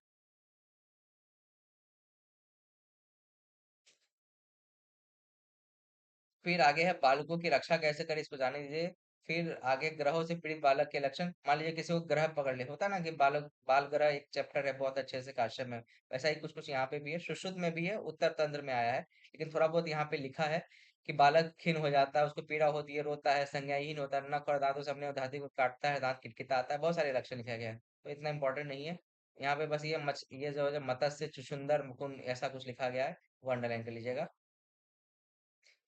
फिर आगे है बालकों की रक्षा कैसे करें, इसको जाने दीजिए। फिर आगे ग्रहों से पीड़ित बालक के लक्षण, मान लीजिए किसी को ग्रह पकड़ ले, होता है ना कि बालक बाल ग्रह एक चैप्टर है बहुत अच्छे से काश्यप में, वैसा ही कुछ कुछ यहाँ पे भी है, सुश्रुत में भी है, उत्तर तंत्र में आया है, लेकिन थोड़ा बहुत यहाँ पे लिखा है कि बालक खिन्न हो जाता है, उसको पीड़ा होती है, रोता है, संज्ञाहीन होता है, नख और दांतों से अपने धातु को काटता है, दांत किटकिटाता है, बहुत सारे लक्षण लिखा गया है, तो इतना इंपॉर्टेंट नहीं है। यहाँ पे बस ये जो है मत्स्य चुचुंदर मुकुंद ऐसा कुछ लिखा गया है, वो अंडरलाइन कर लीजिएगा।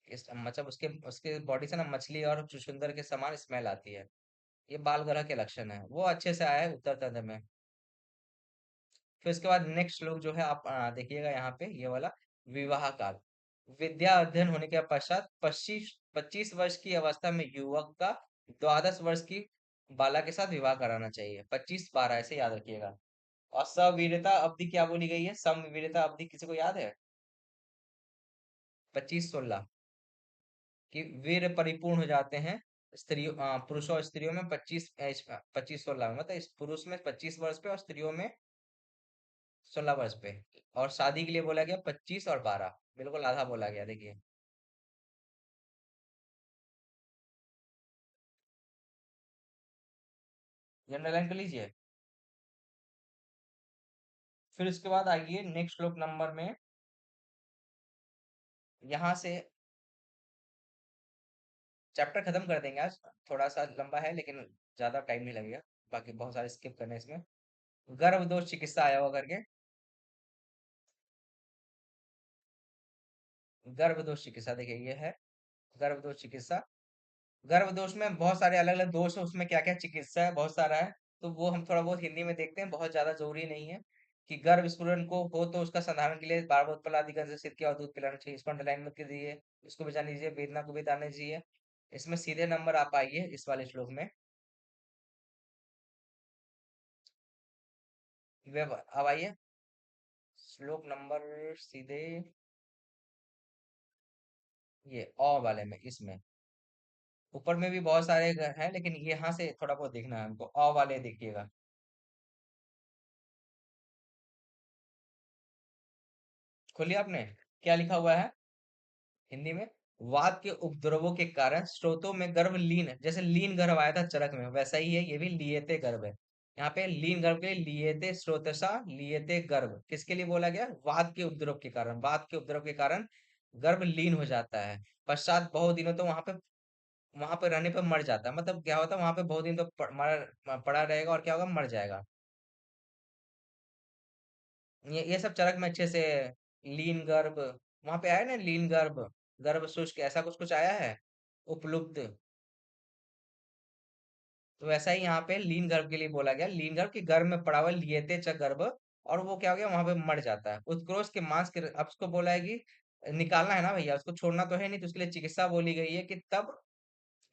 इस मतलब उसके उसके बॉडी से ना मछली और चुचुंदर के समान स्मेल आती है, ये बाल ग्रह के लक्षण है, वो अच्छे से आया है उत्तर तंत्र में। फिर उसके बाद नेक्स्ट श्लोक जो है आप देखिएगा यहाँ पे, ये वाला, विवाह काल, विद्या अध्ययन होने के पश्चात 25 वर्ष की अवस्था में युवक का 12 वर्ष की बाला के साथ विवाह कराना चाहिए, 25-12 ऐसे याद रखिएगा। और सवीरता अवधि क्या बोली गई है, समवीरता अवधि किसी को याद है, 25-16 कि वीर परिपूर्ण हो जाते हैं, स्त्रियों पुरुषों और स्त्रियों में 25-16 में, मतलब इस पुरुष में 25 वर्ष पे और स्त्रियों में 16 वर्ष पे। और शादी के लिए बोला गया 25 और 12, बिल्कुल आधा बोला गया, देखिए। जनरल लाइन कर लीजिए। फिर उसके बाद आइए नेक्स्ट श्लोक नंबर में, यहाँ से चैप्टर खत्म कर देंगे आज, थोड़ा सा लंबा है लेकिन ज्यादा टाइम नहीं लगेगा, बाकी बहुत सारे स्किप करने इसमें। गर्भ दोष चिकित्सा आया हुआ करके, गर्भ दोष चिकित्सा देखिए ये है, गर्भ दोष चिकित्सा। गर्भ दोष में बहुत सारे अलग अलग दोष है, उसमें क्या क्या चिकित्सा है बहुत सारा है, तो वो हम थोड़ा बहुत हिंदी में देखते हैं, बहुत ज्यादा जरूरी नहीं है। कि गर्भ स्फुरन को हो तो उसका संधारण के लिए बार बार उत्पल से सिरका और दूध पिलाना चाहिए, इसको अंडरलाइन मत कर दीजिए, इसको भी जान लीजिए, वेदना को भी जान लीजिए। इसमें सीधे नंबर आप आइए इस वाले श्लोक में, अब आइए श्लोक नंबर सीधे ये अ वाले में, इसमें ऊपर में भी बहुत सारे हैं लेकिन यहाँ से थोड़ा बहुत देखना है हमको, अ वाले देखिएगा। खोलिए आपने, क्या लिखा हुआ है हिंदी में, वात के उपद्रवों के कारण स्रोतों में गर्भ लीन, जैसे लीन गर्भ आया था चरक में, वैसा ही है ये भी लियते गर्भ है। यहाँ पे लीन गर्भ के लिए लियते स्रोतसा लियते गर्भ, किसके लिए बोला गया, वात के उपद्रव के कारण, वात के उपद्रव के कारण गर्भ लीन हो जाता है, पश्चात बहुत दिनों तो वहां पे रहने पर मर जाता है, मतलब क्या होता है, वहां पे बहुत दिन तो पड़ा रहेगा और क्या होगा, मर जाएगा। ये सब चरक में अच्छे से, लीन गर्भ, वहां पे आया ना लीन गर्भ, गर्भ शुष्क, ऐसा कुछ कुछ आया है, उपलुप्त। तो वैसा ही यहाँ पे लीन गर्भ के लिए बोला गया, लीन गर्भ की गर्भ में पड़ा हुआ लियते च गर्भ, और वो क्या हो गया, वहां पे मर जाता है। उत्कृष्ट के मांस के अब उसको बोला है कि निकालना है ना भैया, उसको छोड़ना तो है नहीं, तो उसके लिए चिकित्सा बोली गई है कि तब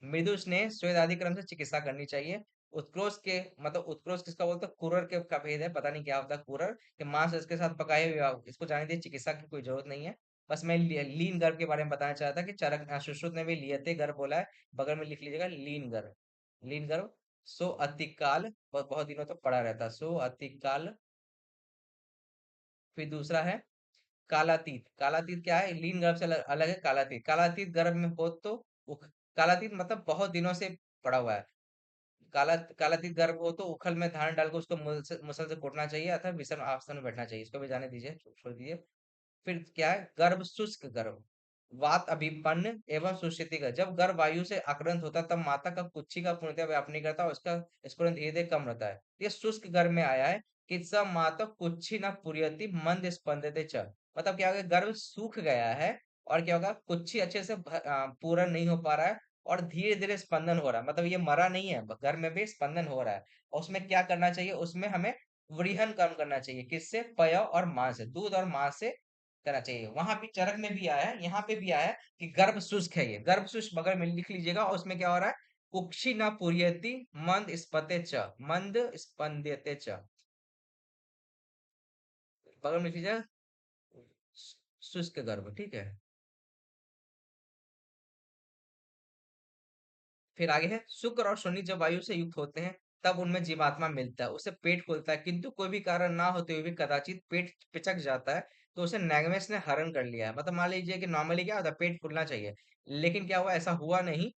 मृदुष ने स्वेदादि क्रम से चिकित्सा करनी चाहिए। उत्क्रोश के मतलब उत्क्रोश किसका बोलते हैं, कुरर के का भेद है, पता नहीं क्या होता है कुरर के मांस इसके साथ पकाए हुए इसको जाने दीजिए, चिकित्सा की कोई जरूरत नहीं है। बस मैं लीन गर्भ के बारे में बताना चाहता था कि चरक सुश्रुत ने भी लियते गर्भ बोला है, बगल में लिख लीजिएगा लीन गर्भ। लीन गर्भ सो अतिकाल, बहुत दिनों तक पड़ा रहता है, सो अतिकाल। फिर दूसरा है कालातीत। कालातीत क्या है, लीन गर्भ से अलग है कालातीत। कालातीत गर्भ में हो तो कालातीत मतलब बहुत दिनों से पड़ा हुआ है। कालातीत गर्भ हो तो उखल में धान डालकर उसको मुसल से कूटना चाहिए अथवा विषम अवस्था में बैठना चाहिए, इसको भी जाने दीजिए, छोड़ दीजिए। फिर क्या है, गर्भ शुष्क गर्भ, वात अभिपन्न एवं सुषिति गर्भ। जब गर्भ वायु से आक्रांत होता है तब माता का कुक्षी का पूर्णतः व्याप नहीं करता और उसका स्फुरन धीरे धीरे कम रहता है। ये शुष्क गर्भ में आया है कि स माता कुक्षी न पूर्यति मंद स्पंदते च। मतलब क्या होगा, गर्भ सूख गया है और क्या होगा, कुक्षी अच्छे से पूरा नहीं हो पा रहा है और धीरे धीरे स्पंदन हो रहा है, मतलब ये मरा नहीं है, गर्भ में भी स्पंदन हो रहा है। और उसमें क्या करना चाहिए, उसमें हमें वृहन कम करना चाहिए, किससे, पय और मांस से, दूध और मांस से करना चाहिए। वहां भी चरक में भी आया है, यहाँ पे भी आया है कि गर्भ शुष्क है, ये गर्भ शुष्क बगल में लिख लीजिएगा। और उसमें क्या हो रहा है, कुक्षी न पूर्यति मंद स्पते च, मंद स्पंद्यते च, बगल में लिख लीजिएगा शुष्क गर्भ, ठीक है। फिर आगे है, शुक्र और शनि जब वायु से युक्त होते हैं तब उनमें जीवात्मा मिलता है, उसे पेट खुलता है, किंतु कोई भी कारण ना होते हुए भी कदाचित पेट पिचक जाता है तो उसे नैगमेस ने हरण कर लिया है। मतलब मान लीजिए कि नॉर्मली क्या होता है, पेट फूलना चाहिए, लेकिन क्या हुआ, ऐसा हुआ नहीं।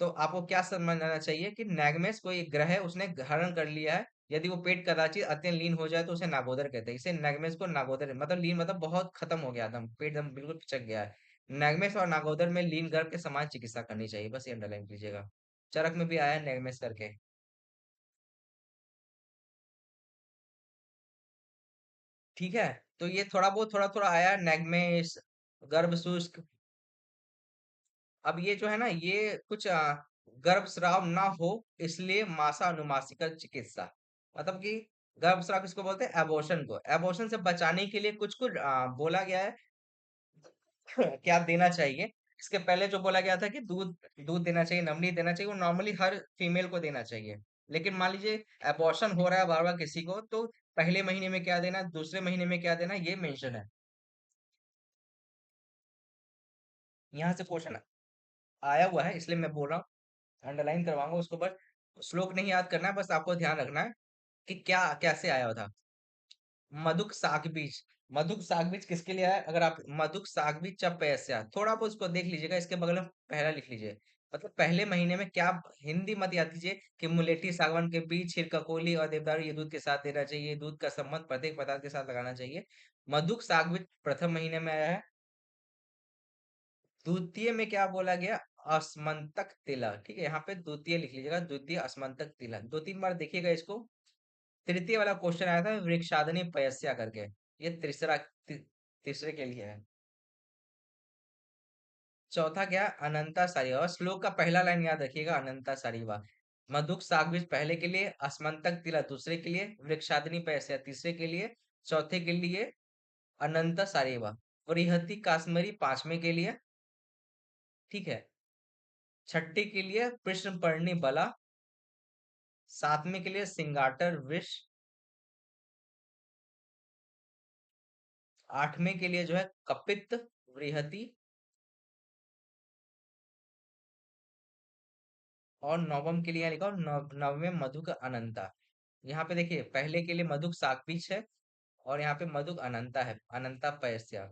तो आपको क्या समझना चाहिए कि नैगमेस कोई एक ग्रह है, उसने हरण कर लिया है। यदि वो पेट कदाचित अत्यंत लीन हो जाए तो उसे नागोदर कहते हैं। इसे नैगमेस को नागोदर मतलब लीन मतलब बहुत खत्म हो गया, एकदम पेट एकदम बिल्कुल पिचक गया है। नैगमेस और नागोदर में लीन गर्भ के समान चिकित्सा करनी चाहिए, बस ये अंडरलाइन कीजिएगा। चरक में भी आया है नैगमेस करके। ठीक है, तो ये थोड़ा बहुत थोड़ा थोड़ा आया, नैगमेस, गर्भ शुष्क। अब ये जो है ना, ये कुछ गर्भस्राव ना हो इसलिए मासा अनुमासिका चिकित्सा, मतलब कि गर्भस्राव किसको बोलते हैं, एबॉर्शन को। एबॉर्शन से बचाने के लिए कुछ कुछ बोला गया है क्या देना चाहिए। इसके पहले जो बोला गया था कि दूध दूध देना चाहिए, नमनी देना चाहिए, वो नॉर्मली हर फीमेल को देना चाहिए। लेकिन मान लीजिए एबॉर्शन हो रहा है बार बार किसी को, तो पहले महीने में क्या देना, दूसरे महीने में क्या देना, ये मेंशन है। यहाँ से क्वेश्चन आया हुआ है, इसलिए मैं बोल रहा हूँ, अंडरलाइन करवाऊंगा उसको, बस श्लोक नहीं याद करना है, बस आपको ध्यान रखना है कि क्या कैसे आया हुआ था। मधुक साग बीज, मधुक साग बीज किसके लिए आया, अगर आप मधुक साग बीज चप पैसा थोड़ा बहुत उसको देख लीजिएगा, इसके बगल में पहला लिख लीजिए। मतलब पहले महीने में क्या, हिंदी मत याद कीजिए कि मुलेठी सागवान के बीज छिरककोली और देवदारू ये दूध के साथ देना चाहिए, दूध का संबंध प्रत्येक पदार्थ के साथ लगाना चाहिए। मधुक साग बीज प्रथम महीने में आया है। द्वितीय में क्या बोला गया, अस्मंतक तिलक, ठीक है, यहाँ पे द्वितीय लिख लीजिएगा, द्वितीय अस्मंतक तिलक, दो तीन बार देखिएगा इसको। तृतीय वाला क्वेश्चन आया था वृक्षादनि पयस्या करके, ये तीसरे के लिए है। चौथा क्या, अनंता सरिवा, श्लोक का पहला लाइन याद रखिएगा, अनंता सरिवा। मधुक सागविज पहले के लिए, अस्मंतक तिलक दूसरे के लिए, वृक्षादनि पयस्या तीसरे के लिए, चौथे के लिए अनंत सरिवा, वृहति काश्मीरी पांचवे के लिए, ठीक है। छठी के लिए कृष्ण बला, सातवें के लिए सिंगाटर विष, आठवें के लिए जो है कपित वृहति, और नवम के लिए यहाँ लिखा नवमे मधुक अनंता। यहाँ पे देखिए पहले के लिए मधुक साकपिच है और यहाँ पे मधुक अनंता है, अनंता पयस्या।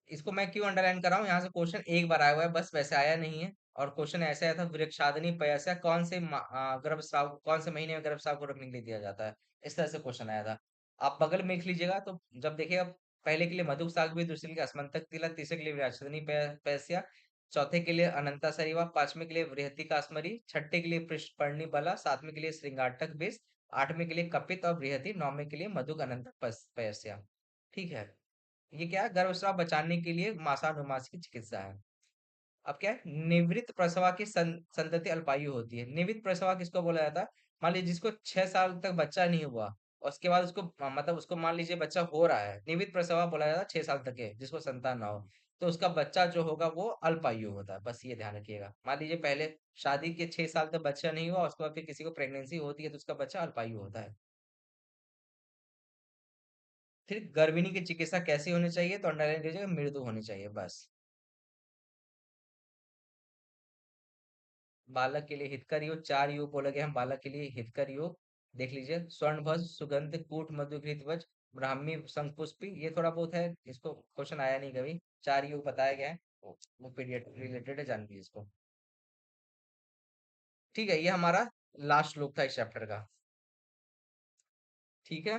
इसको मैं क्यों अंडरलाइन कर रहा हूँ, यहाँ से क्वेश्चन एक बार आया हुआ है बस, वैसे आया नहीं है। और क्वेश्चन ऐसा आया था, वृक्षादनी पयस्या कौन से गर्भस्राव, कौन से महीने में गर्भस्राव को रोकने के लिए दिया जाता है, इस तरह से क्वेश्चन आया था। आप बगल में लिख लीजिएगा, तो जब देखिएगा पहले के लिए मधुक साग भी, दूसरे के लिए अस्मंतक तिलक, तीसरे के लिए वृक्षादनी पयस्या, चौथे के लिए अनंता सरिवा, पांचवें के लिए वृहति कास्मरी, छठे के लिए पृष्ठपर्णी बला, सातवें के लिए श्रृंगाटक बेस, आठवें के लिए कपित और बृहति, नौवें के लिए मधुक अनंत पयस्या। ठीक है, ये क्या है, गर्भस्राव बचाने के लिए मासानुमास की चिकित्सा है। अब क्या है, निवृत्त प्रसवा की संतति अल्पायु होती है। निवृत्त प्रसवा किसको बोला जाता है, मान लीजिए जिसको 6 साल तक बच्चा नहीं हुआ, और उसके बाद उसको मतलब उसको मान लीजिए बच्चा हो रहा है, नियमित प्रसव बोला जाता है 6 साल तक के जिसको संतान ना हो, तो उसका बच्चा जो होगा वो अल्पायु होता है, बस ये ध्यान रखिएगा। मान लीजिए पहले शादी के 6 साल तक बच्चा नहीं हुआ, उसके बाद फिर किसी को प्रेगनेंसी होती है तो उसका बच्चा अल्पायु होता है। फिर गर्भिणी की चिकित्सा कैसी होनी चाहिए, तो अंडरलाइन कीजिएगा, मृदु होनी चाहिए बस। बालक के लिए हितकर योग, 4 योग बोले गए हम बालक के लिए हितकर योग। देख लीजिए, स्वर्णभस्म, सुगंध, कूट, मधुघृतवज, ब्राह्मी, शंखपुष्पी, ये थोड़ा बहुत है, इसको क्वेश्चन आया नहीं कभी। 4 योग बताए गए हैं, वो पीरियड रिलेटेड है, जान लीजिए इसको। ठीक है, ये हमारा लास्ट श्लोक था इस चैप्टर का। ठीक है।